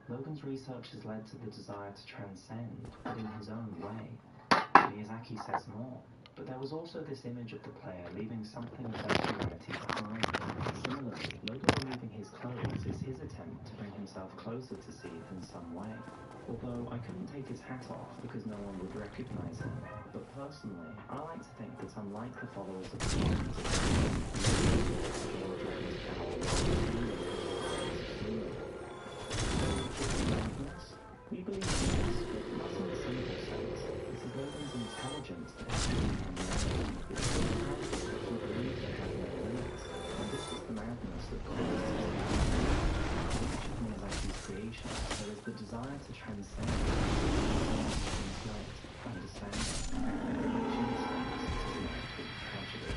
Logan's research has led to the desire to transcend, but in his own way. Miyazaki says more. But there was also this image of the player leaving something of their humanity behind. Similarly, Logan removing his clothes is his attempt to bring himself closer to Seath in some way. Although I couldn't take his hat off because no one would recognize him. But personally, I like to think that unlike the followers of the Dragons we believe in this, but not in the simple sense. This is Logan's intelligence that has been unknown. It's so powerful that he believes it has no limits. And this is the madness that causes his madness. In each of Miyazaki's creations, there is the desire to transcend, intellect, understanding, and in each instance, it is met with tragedy.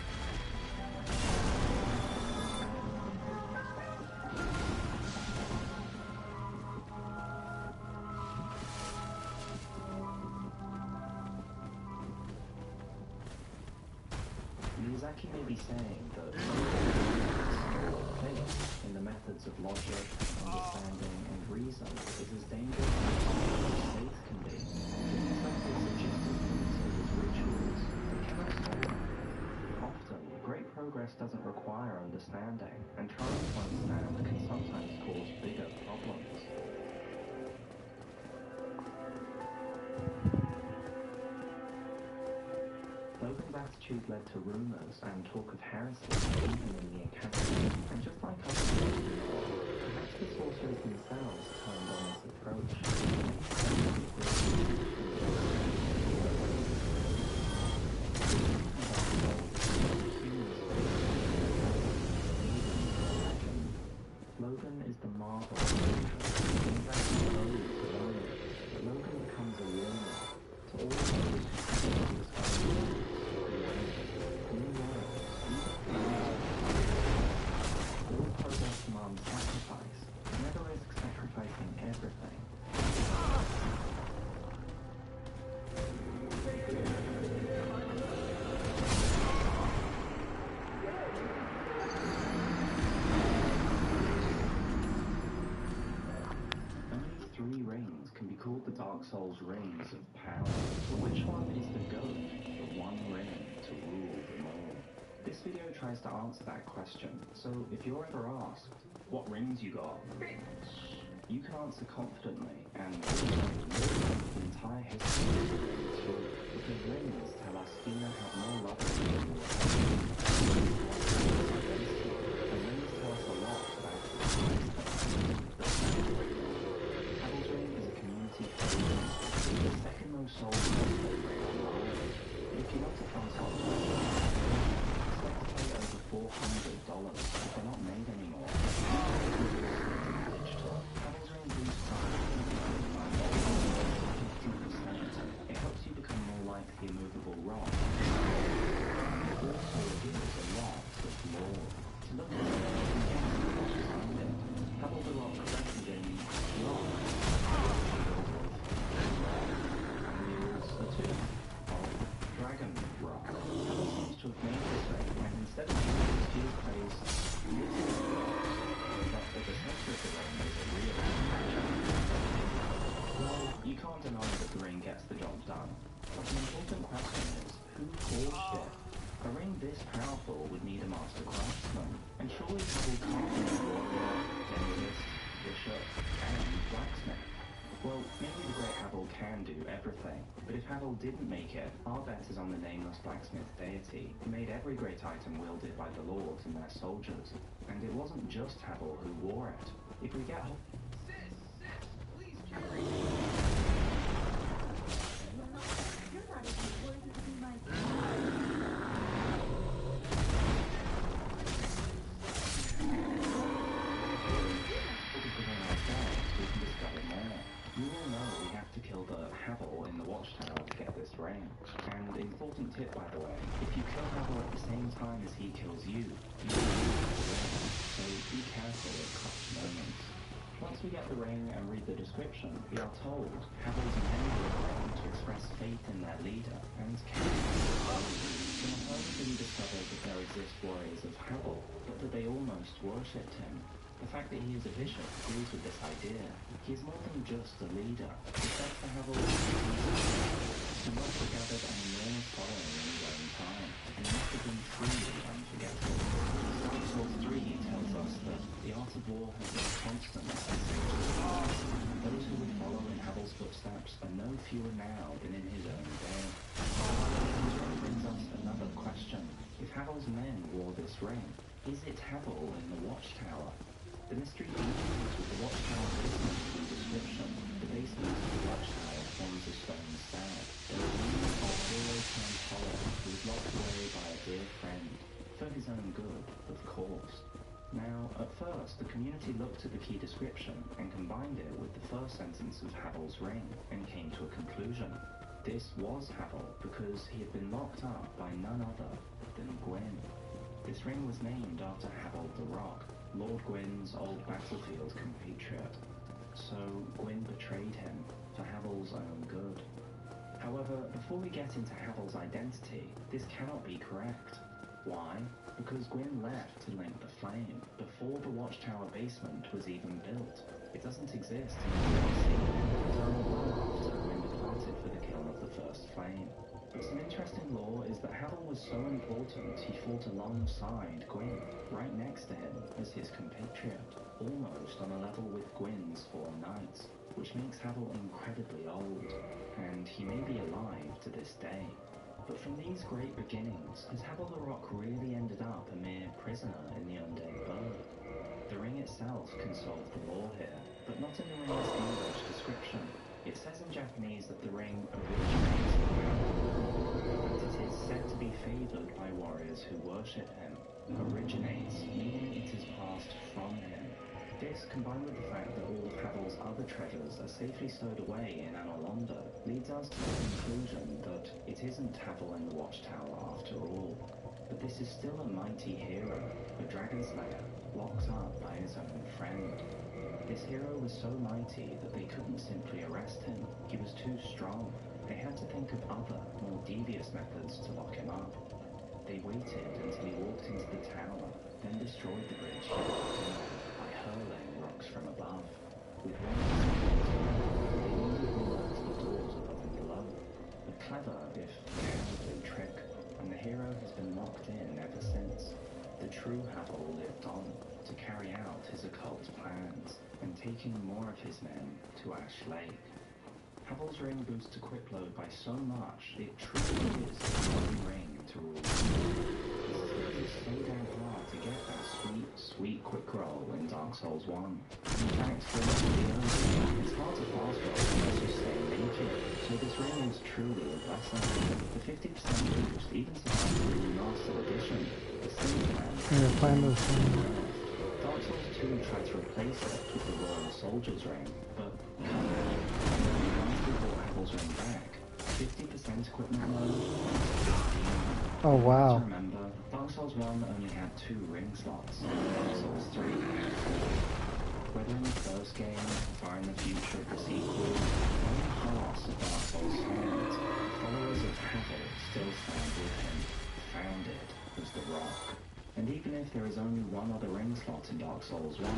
Miyazaki may be saying that faith in the methods of logic, understanding, and reason is as dangerous as faith can be. It's something suggested with rituals that cannot stop them. Often, great progress doesn't require understanding, and trying to understand can sometimes cause bigger problems. Logan's attitude led to rumors and talk of heresy even in the academy, and just like other sorcerers before, perhaps the sorcerers themselves turned on this approach. Logan is the marvel of nature. Logan becomes a warning to all those who have discovered all progress demands sacrifice. Never risk sacrificing everything. Only 3 rings can be called the Dark Souls rings of power. But which one is the goat, the one ring to rule them all? This video tries to answer that question, so if you're ever asked, what rings you got? You can answer confidently and the entire history of the ring too, because rings tell us Fina had more love than you. And rings tell us a lot about his lifestyle. sold the ring online. But if you want to find some expect to pay over $400 if they're not made anymore. Digital. Havel's ring boosts by 15%. It helps you become more like the immovable rock. It also reveals a lot of lore. To look at it, you can guess what's behind it. Havel the Rock rested in rock, and used a tomb of dragon rock. Havel seems to have made this ring, and instead of using his field plays using rocks, but at the center of the ring is a real attraction. Well, you can't deny that the ring gets the job done. But an important question is, who forged it? A ring this powerful would need a master craftsman, and surely Havel can't be a warrior, dentist, bishop, and blacksmith. Well, maybe the great Havel can do everything, but if Havel didn't make it, our bet is on the nameless blacksmith deity, who made every great item wielded by the lords and their soldiers. And it wasn't just Havel who wore it. If we get... Please, Jerry. You're not even worthy to be my You all know we have to kill the Havel in the Watchtower to get this ring. And important tip, by the way, if you kill Havel at the same time as he kills you, you can lose the ring. So be careful at clutch moments. Once we get the ring and read the description, we are told Havel's men were ring to express faith in their leader and care for the In a moment we discover that there exist warriors of Havel, but that they almost worshipped him. The fact that he is a bishop agrees with this idea. He is more than just a leader. He said for Havel he must have gathered an enormous following in his own time, and he must have been truly unforgettable. Dark Souls 3 tells us that the art of war has been constant since ages. Those who would follow in Havel's footsteps are no fewer now than in his own day. This brings us another question. If Havel's men wore this ring, is it Havel in the Watchtower? The mystery deepens with the Watchtower basement in the description. The basement of the Watchtower forms a stone slab. There is a room of hero-turned-follower who was locked away by a dear friend. For his own good, of course. Now, at first, the community looked at the key description and combined it with the first sentence of Havel's ring, and came to a conclusion. This was Havel because he had been locked up by none other than Gwyn. This ring was named after Havel the Rock, Lord Gwyn's old battlefield compatriot. So Gwyn betrayed him for Havel's own good. However, before we get into Havel's identity, this cannot be correct. Why? Because Gwyn left to link the flame before the Watchtower basement was even built. It doesn't exist in the DLC until long after Gwyn departed for the kiln of the first flame. But some interesting lore is that Havel was so important he fought alongside Gwyn, right next to him as his compatriot, almost on a level with Gwyn's four knights, which makes Havel incredibly old, and he may be alive to this day. But from these great beginnings, has Havel the Rock really ended up a mere prisoner in the undead bird? The ring itself can solve the lore here, but not in the ring's English description. It says in Japanese that the ring originates from Havel, that it is said to be favored by warriors who worship him. Originates, meaning it is passed from him. This, combined with the fact that all of Havel's other treasures are safely stowed away in Anor Londo, leads us to the conclusion that it isn't Havel in the Watchtower after all. But this is still a mighty hero, a dragon slayer, locked up by his own friend. This hero was so mighty that they couldn't simply arrest him. He was too strong. They had to think of other, more devious methods to lock him up. They waited until he walked into the tower, then destroyed the bridge he walked in by hurling rocks from above. With one they immediately locked the doors above and below. A clever, if cowardly trick, and the hero has been locked in ever since. The true Havel lived on, to carry out his occult plans, and taking more of his men to Ash Lake. Havel's ring boosts equip load by so much, it truly is the one ring to rule. It is so damn hard to get that sweet quick roll in Dark Souls 1. In fact, for it's hard to fast roll unless you stay naked. So this ring is truly a blessing. The 50% boost even survived the Remastered Edition, the same plan. You're playing this thing. Dark Souls 2 tried to replace it with the Royal Soldier's Ring, but once we brought Havel's Ring back, 50% equipment load. Oh wow. Remember, Dark Souls 1 only had 2 ring slots, Dark Souls 3 had 4. Whether in the first game, or in the future of the sequel, or in the heart of Dark Souls fans, followers of Havel still stand with him. Founded as the Rock. And even if there is only one other ring slot in Dark Souls 1,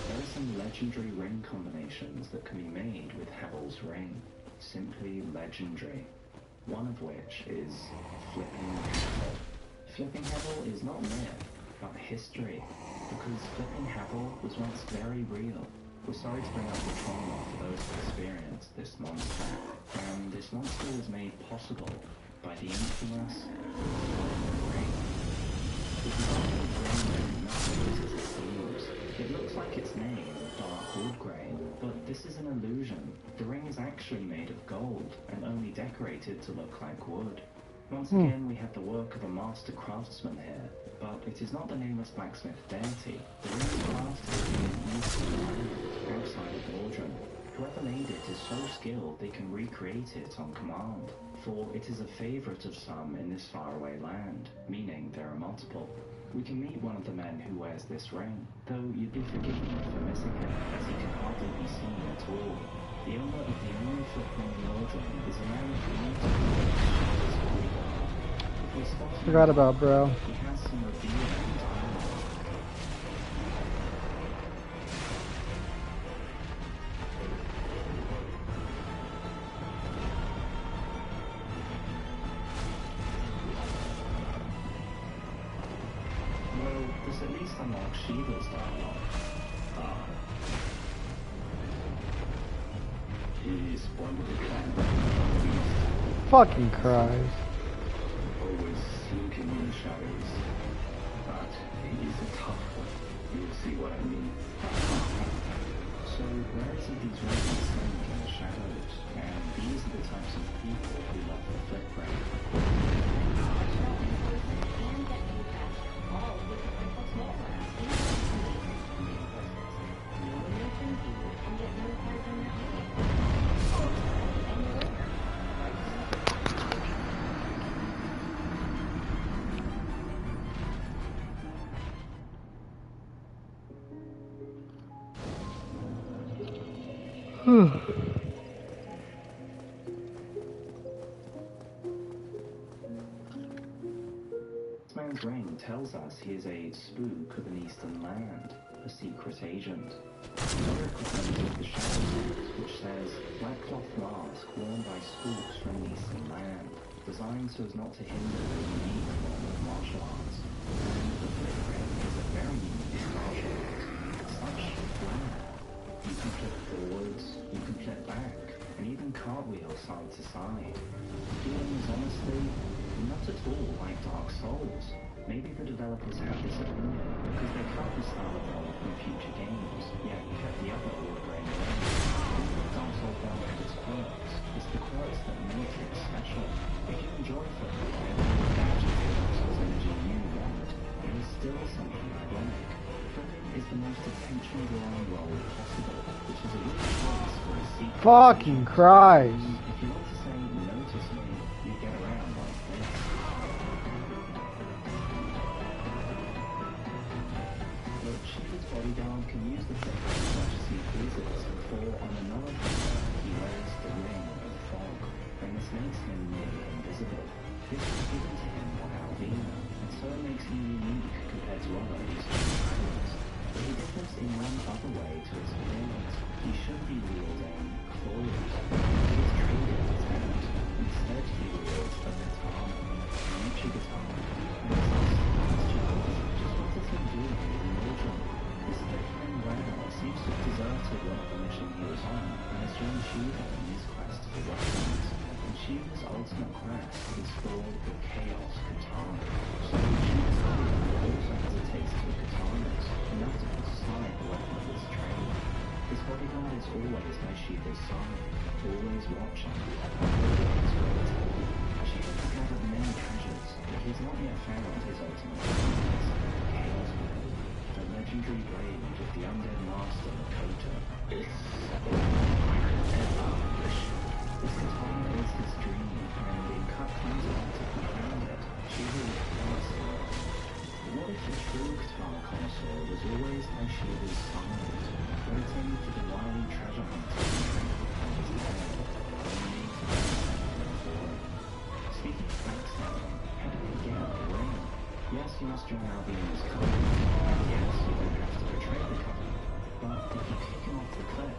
there are some legendary ring combinations that can be made with Havel's ring. Simply legendary. One of which is Flipping Havel. Flipping Havel is not myth, but history, because Flipping Havel was once very real. We're sorry to bring up the trauma for those who experienced this monster, and this monster was made possible by the infamous ring. This is not a ring that as it seems. It looks like its name, Dark Wood Grain, but this is an illusion. The ring is actually made of gold, and only decorated to look like wood. Once again, we have the work of a master craftsman here, but it is not the nameless blacksmith deity. The ring is crafted in an eastern island, outside of Mordran. Whoever made it is so skilled they can recreate it on command, for it is a favourite of some in this faraway land, meaning there are multiple. We can meet one of the men who wears this ring, though you'd be forgiven for missing him, as he can hardly be seen at all. The owner of the only footman in Mordran is a man who needs to be his bodyguard. If we spot him, Forgot about bro. he has some revealing dialogue. Well, this at least unlocks Shiva's dialogue. He's one of the kind. Fucking cries. Always slinking in the shadows. But he's a tough one. You'll see what I mean. So, where is it these ravens slink in the shadows? And these are the types of people who love the flip ring. This man's ring tells us he is a spook of an eastern land, a secret agent. Another equivalent of the shadow text, which says, black cloth mask worn by spooks from an eastern land, designed so as not to hinder the unique form of martial arts. And the flip ring is a very unique martial art. Such flair. You can flip forwards, you can flip back, and even cartwheel side to side. The feeling is honestly not at all like Dark Souls. Maybe the developers have this opinion because they cut the style of role from future games, yet kept the other Wood Grain away. Dark Souls 1 had its quirks. It's the quirks that make it special. If you enjoy flipping and the gadget Dark Souls energy you want, it is still something ironic. Flipping is the most attention-drawing role possible, which is a weird choice for a sequel. Fucking cries. If you want to say, notice me, you get around like this. But Shiva's bodyguard can use the flip as much as he pleases, for on another finger he wears the ring of fog, and this makes him nearly invisible. This was given to him by Alvina, and so it makes him unique compared to other Eastern tyrants. But he differs in one other way to his appearance. He should be wielding claws. He is treated as hand. Instead he wields a katana, an Ichi-katana. Just what does he do here in Mordran? His friend Ragnar seems to have deserted one of the mission he was on, and has joined Shiva in his quest for weapons. And Shiva's ultimate quest is called the Chaos Katana. So Shiva's bodyguard also has a taste for katanas, enough to put aside the weapon of his trade. His bodyguard is always by Shiva's side, always watching, always waiting. Shiva has gathered many treasures, but he's not yet found his ultimate prize, Chaos Blade, the legendary blade of the undead master Lakota. This katana is his dream, and in cut content, if he found it, Shiva would promise him. What if the true katana connoisseur was always by Shiva's side, waiting for the wily treasure hunter to trample upon his head, only to be for it? Speaking of backstabbing, how did he get the ring? Yes, you must join Albion's company, and yes, you don't have to betray the company, but if you kick him off the cliff,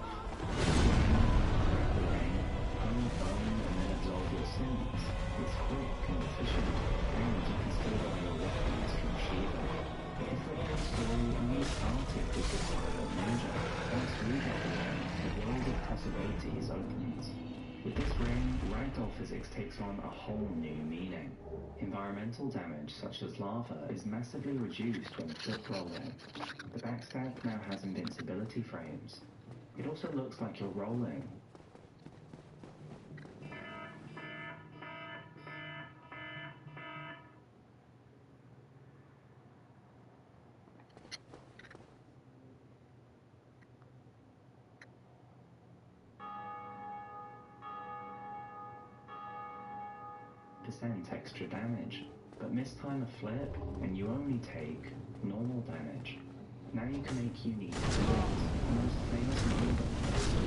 grab the ring, hone the bone, and then absolve your sins, it's quick and efficient, and you can still buy your weapons from Shiva. But if the whole story only started with the silent ninja, once we get the ring, the world of possibilities opens. With this ring, ragdoll physics takes on a whole new meaning. Environmental damage such as lava is massively reduced when flip rolling. The backstab now has invincibility frames. It also looks like you're rolling. Extra damage, but mistime a flip and you only take normal damage. Now you can make unique flips. The most famous among them,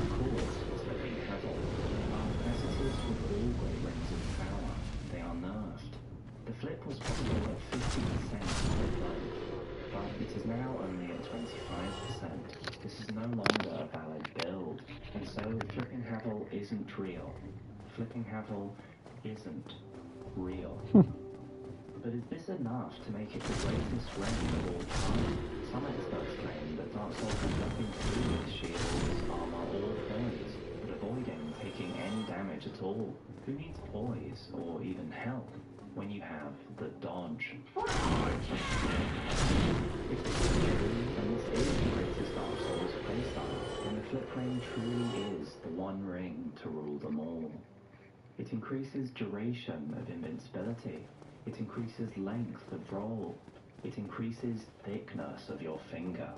of course, was Flipping Havel. Our competitors with all great rings of power, they are nerfed. The flip was possible at 50% flip load, but it is now only at 25%. This is no longer a valid build, and so Flipping Havel isn't real. Flipping Havel isn't real. But is this enough to make it the greatest ring of all time? Some experts claim that Dark Souls has nothing to do with shields, armor, or poise, but avoiding taking any damage at all. Who needs poise, or even help, when you have the dodge? If this is true, then this is the greatest Dark Souls playstyle, and the flip ring truly is the one ring to rule them all. It increases duration of invincibility. It increases length of roll. It increases thickness of your finger.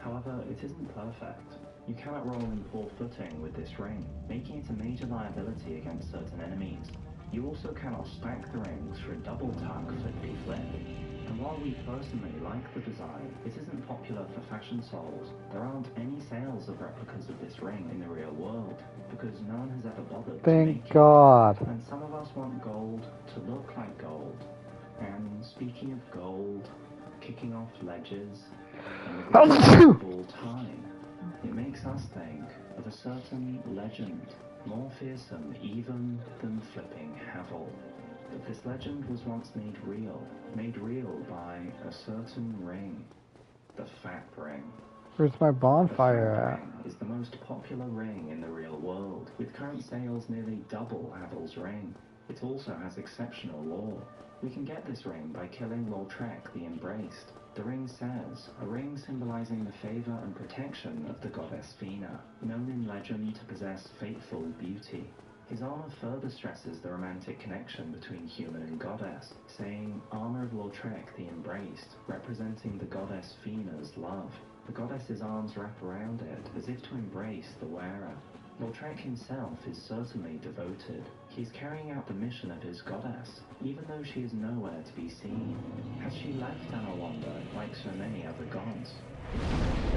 However, it isn't perfect. You cannot roll in poor footing with this ring, making it a major liability against certain enemies. You also cannot stack the rings for a double tuck flippy flip. And while we personally like the design, it isn't popular for Fashion Souls. There aren't any sales of replicas of this ring in the real world, because no one has ever bothered to make it. God. And some of us want gold to look like gold. And speaking of gold, kicking off ledges, and the greatest of all time, it makes us think of a certain legend, more fearsome even than Flipping Havel. But this legend was once made real by a certain ring, the Fat Ring. Where's my The bonfire Fat at? Ring is the most popular ring in the real world, with current sales nearly double Havel's ring. It also has exceptional lore. We can get this ring by killing Lautrec the Embraced. The ring says, a ring symbolizing the favor and protection of the goddess Fina, known in legend to possess fateful beauty. His armor further stresses the romantic connection between human and goddess, saying, Armor of Lautrec the Embraced, representing the goddess Fina's love. The goddess's arms wrap around it, as if to embrace the wearer. Lautrec himself is certainly devoted. He is carrying out the mission of his goddess, even though she is nowhere to be seen. Has she left Anawanda like so many other gods? If the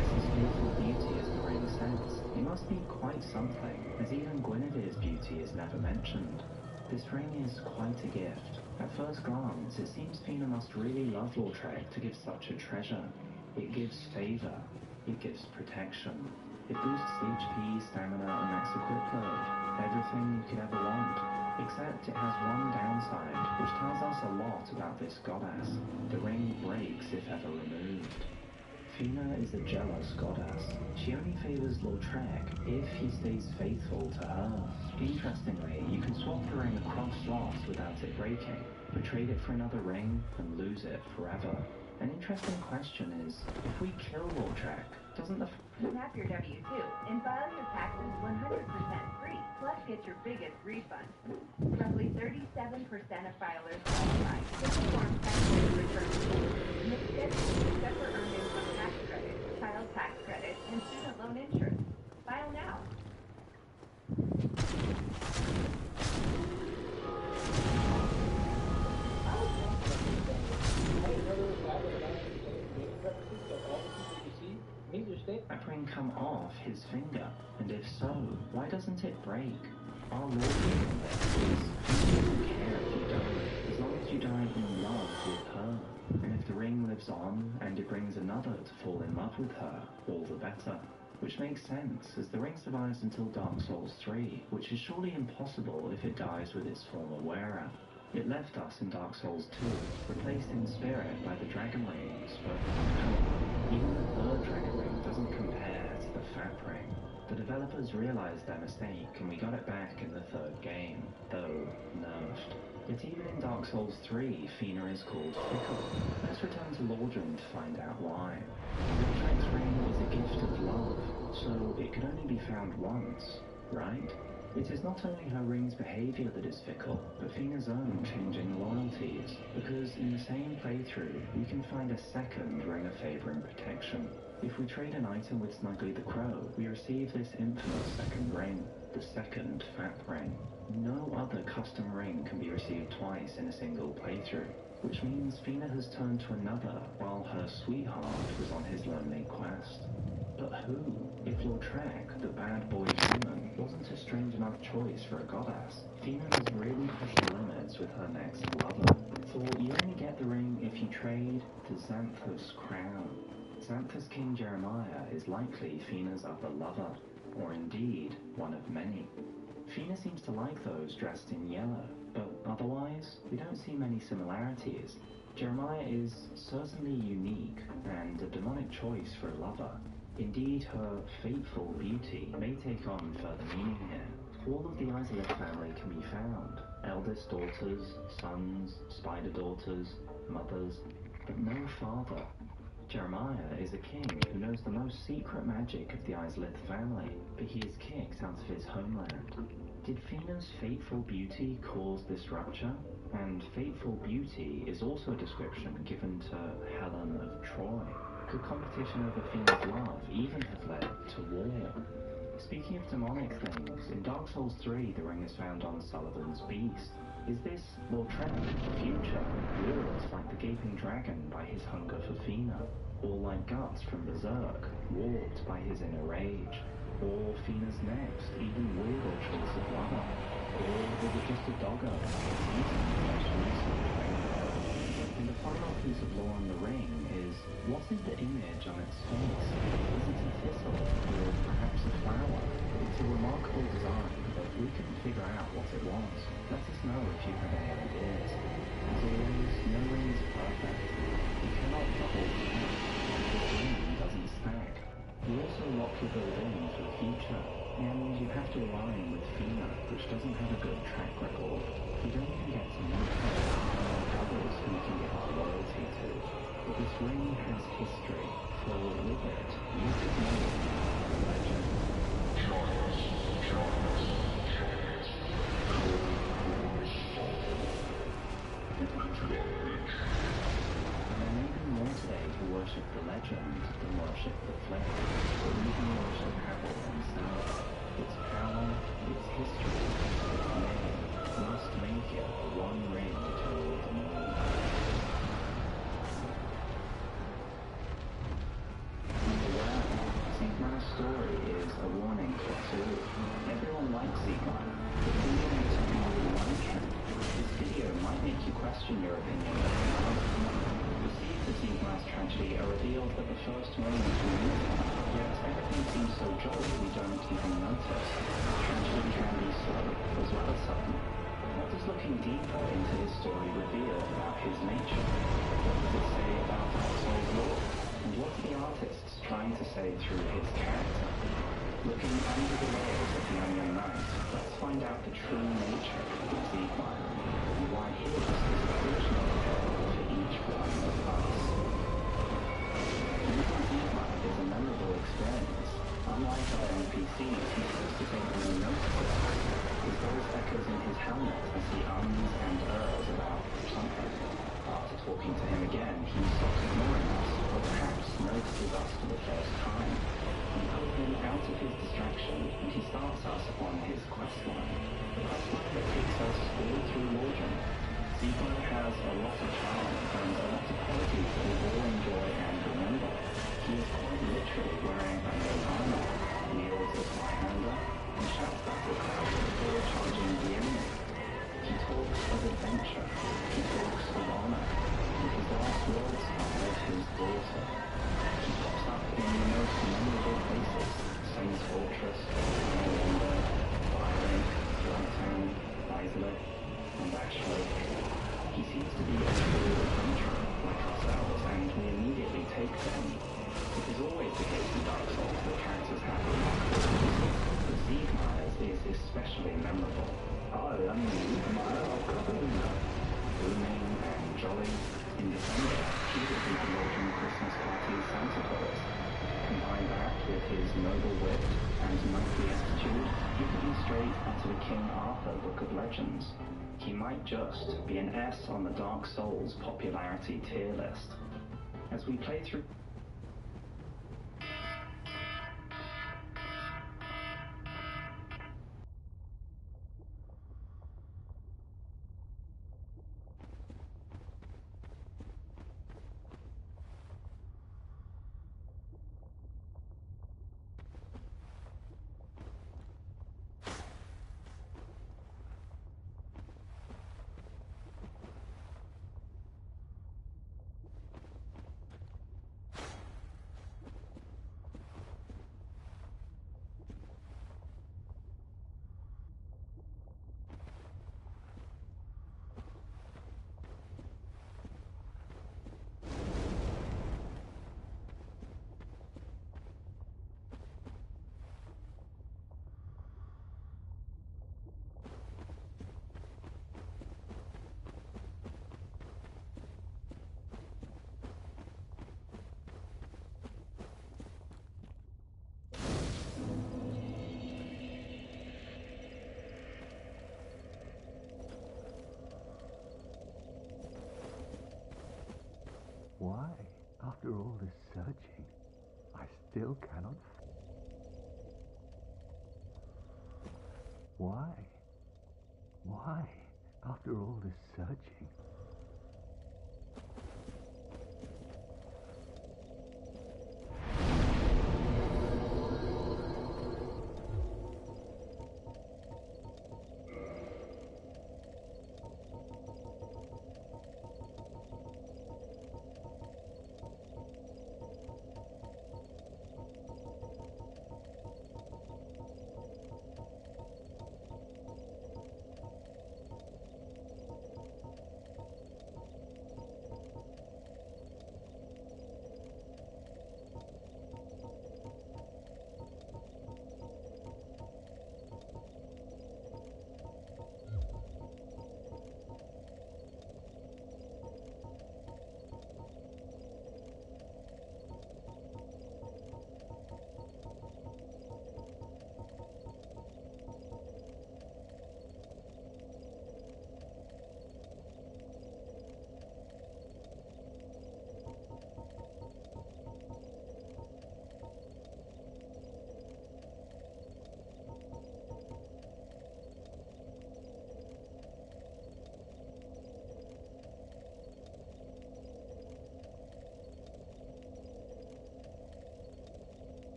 goddess's faithful beauty is the ring sense, it must be quite something, as even Guinevere's beauty is never mentioned. This ring is quite a gift. At first glance, it seems Fina must really love Lautrec to give such a treasure. It gives favor. It gives protection. It boosts HP, stamina, and max equip load. Everything you could ever want. Except it has one downside, which tells us a lot about this goddess. The ring breaks if ever removed. Fina is a jealous goddess. She only favors Lautrec if he stays faithful to her. Interestingly, you can swap the ring across slots without it breaking, but trade it for another ring and lose it forever. An interesting question is, if we kill Lautrec, doesn't the Snap your W-2 and file your taxes 100% free, plus get your biggest refund. Roughly 37% of filers qualify to perform tax returns. Except for earned income tax credit, child tax credit, and student loan interest. File now. That ring come off his finger? And if so, why doesn't it break? Our Lord says, He doesn't care if you die, as long as you die in love with her. And if the ring lives on, and it brings another to fall in love with her, all the better. Which makes sense, as the ring survives until Dark Souls 3, which is surely impossible if it dies with its former wearer. It left us in Dark Souls 2, replaced in spirit by the Dragon Rings, but even the third Dragon Ring doesn't compare to the Fat Ring. The developers realized their mistake, and we got it back in the third game, though nerfed. Yet even in Dark Souls 3, Fina is called fickle. Let's return to Lordran to find out why. Lautrec's ring is a gift of love, so it could only be found once, right? It is not only her ring's behavior that is fickle, but Fina's own changing loyalties, because in the same playthrough, we can find a second ring of favor and protection. If we trade an item with Snuggly the Crow, we receive this infamous second ring, the second Fat Ring. No other custom ring can be received twice in a single playthrough, which means Fina has turned to another while her sweetheart was on his lonely quest. But who? If Lautrec, the bad boy human, wasn't a strange enough choice for a goddess, Fina has really pushed the limits with her next lover. For you only get the ring if you trade the Xanthos crown. Xanthos King Jeremiah is likely Fina's other lover, or indeed, one of many. Fina seems to like those dressed in yellow, but otherwise, we don't see many similarities. Jeremiah is certainly unique, and a demonic choice for a lover. Indeed, her fateful beauty may take on further meaning here. All of the Izalith family can be found. Eldest daughters, sons, spider daughters, mothers, but no father. Jeremiah is a king who knows the most secret magic of the Izalith family, but he is kicked out of his homeland. Did Fina's fateful beauty cause this rupture? And fateful beauty is also a description given to Helen of Troy. Could competition over Fina's love even have led to war? Speaking of demonic things, in Dark Souls 3 the ring is found on Sullivan's Beast. Is this Lautrec, future, lured like the gaping dragon by his hunger for Fina? Or like Guts from Berserk, warped by his inner rage? Or Fina's next, even weirder choice of lover? Or was it just a doggo And the final piece of lore on the ring is, what is the image on its face? Is it a thistle, or perhaps a flower? It's a remarkable design, but we couldn't figure out what it was. Let us know if you have any ideas. As always, no ring is perfect. You cannot double check. This ring doesn't stack. You also lock your build in for the future, and you have to align with Fina, which doesn't have a good track record. You don't even get to meet her, unlike others who you can give loyalty to. But this ring has history, for with it, you could know the legend. There may be more today who worship the legend than worship the flesh, or even worship Havel himself. Its power, its history, its name must make it the one ring to rule them all. Sigmar's story is a warning for two. Everyone likes Sigmar, but who knows if you really like him? This video might make you question your opinion of him. The seeds of Sigmar's tragedy are revealed at the first moment we meet him, yet everything seems so jolly we don't even notice. Tragedy can be slow, as well as sudden. What does looking deeper into his story reveal about his nature? What does it say about Dark Souls lore? And what are the artists trying to say through his character? Looking under the layers of the Onion Knight, let's find out the true nature of Sigmar, and why his is the original for each one of us. Meeting Siegmeyer is a memorable experience. Unlike other NPCs, he seems to take no notice of us. His voice echoes in his helmet as he ums and ers about something. After talking to him again, he stops ignoring us, or perhaps notices us for the first time. We pull him out of his distraction, and he starts us on his questline. The questline that takes us all through Lorgen. Siegmeyer has a lot of charm and a lot of qualities that we all enjoy and remember. He is quite literally wearing a main armor, wields a Zweihander, and shouts battle cries before charging the enemy. He talks of adventure, he talks of honor, and his last words are of his daughter. He pops up in the most memorable places: Saints Fortress, Nordwonder, Firelink, Blacktown, Islip, and Bashloak. He seems to be a true adventurer like ourselves, and we immediately take to him. It is always the case in Dark Souls that characters have remarkable pieces, but Siegmeyer's is especially memorable. I am Siegmeyer of Catalina. Booming and jolly, in December, he would be the Lorgen Christmas party Santa Claus. Combine that with his noble wit and knightly attitude, he could be straight out of the King Arthur Book of Legends. He might just be an S on the Dark Souls popularity tier list. As we play through Why, after all this searching, I still cannot... Why? Why, after all this searching?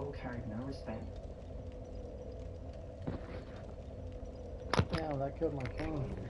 soul carried no respect. Damn, that killed my king.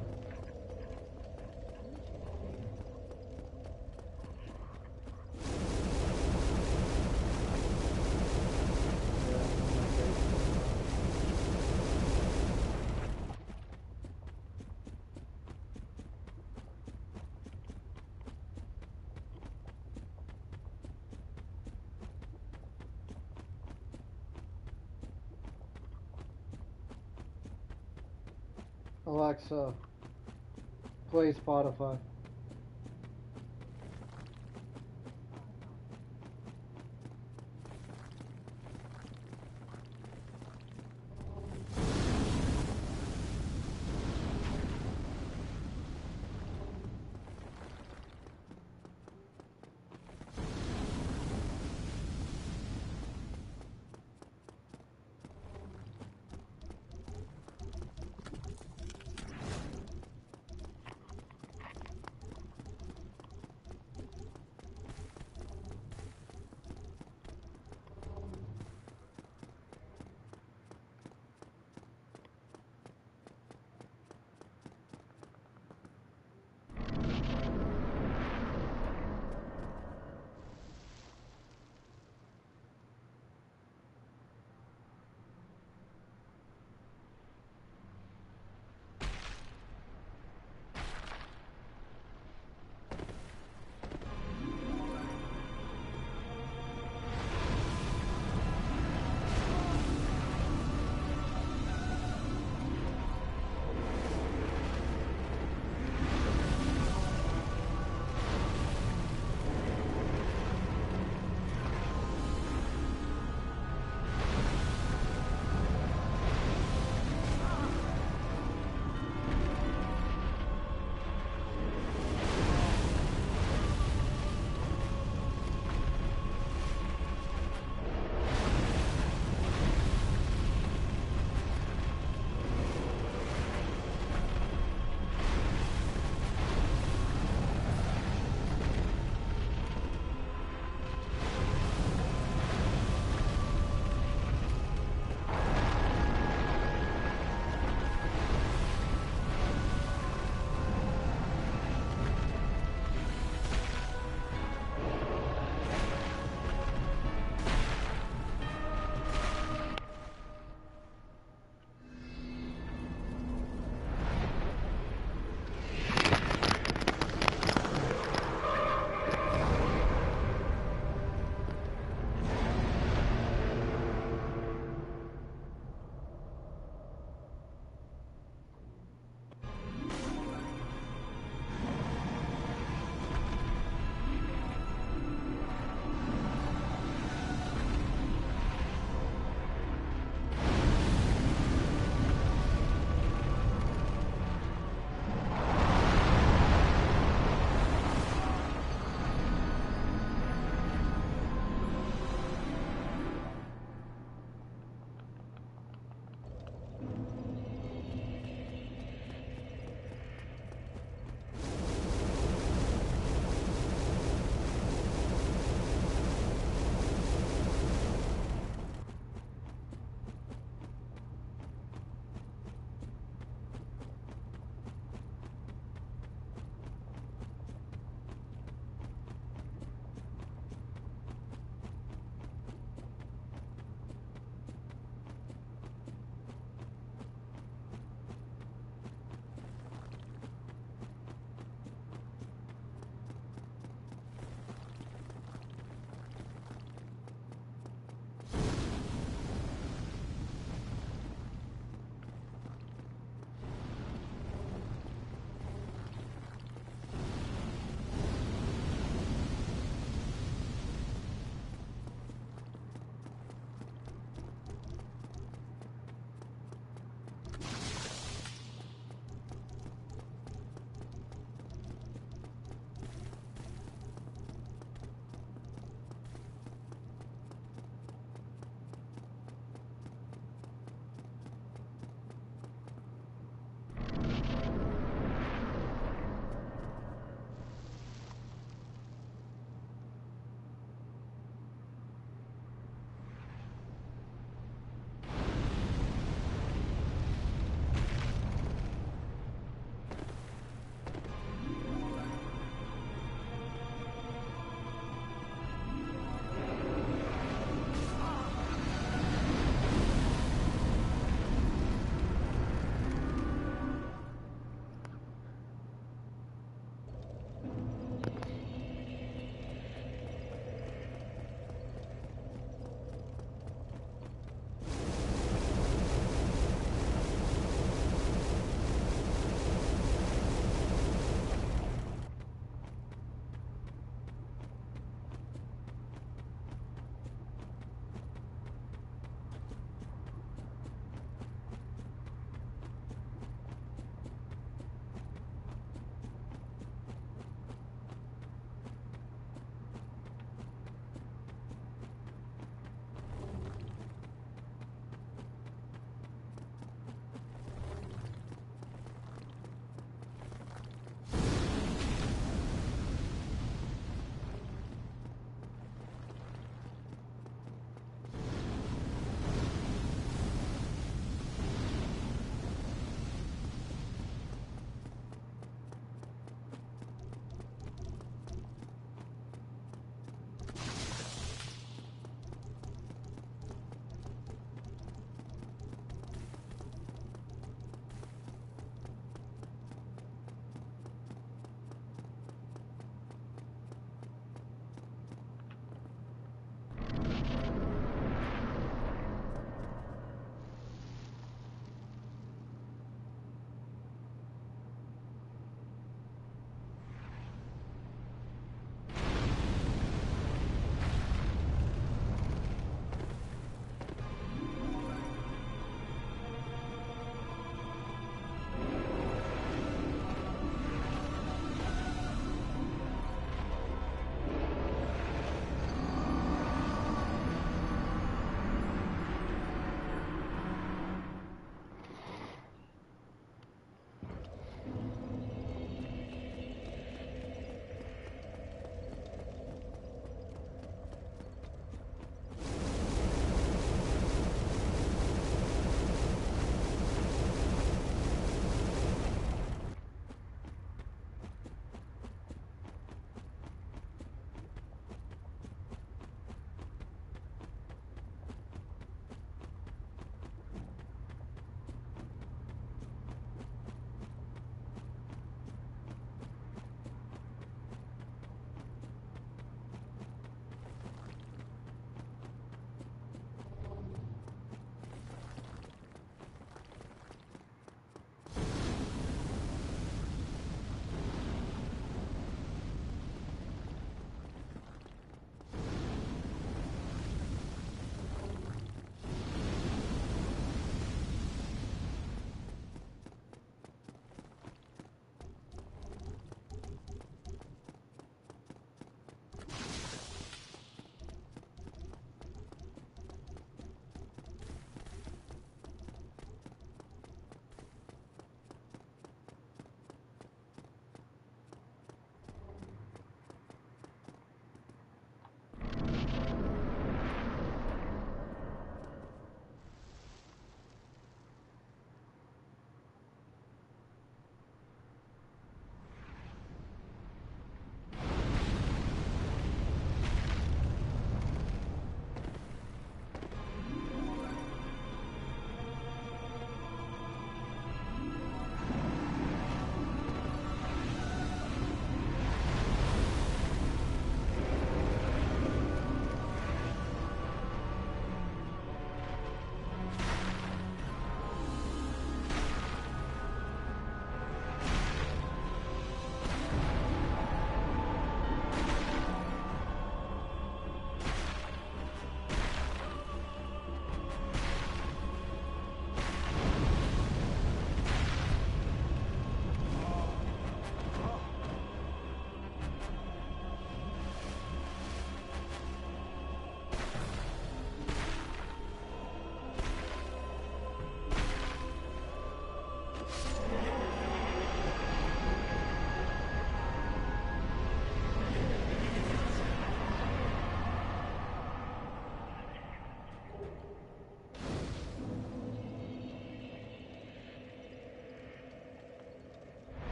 Alexa, play Spotify.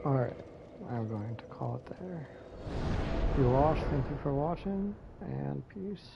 Alright, I'm going to call it there. If you watched, thank you for watching, and peace.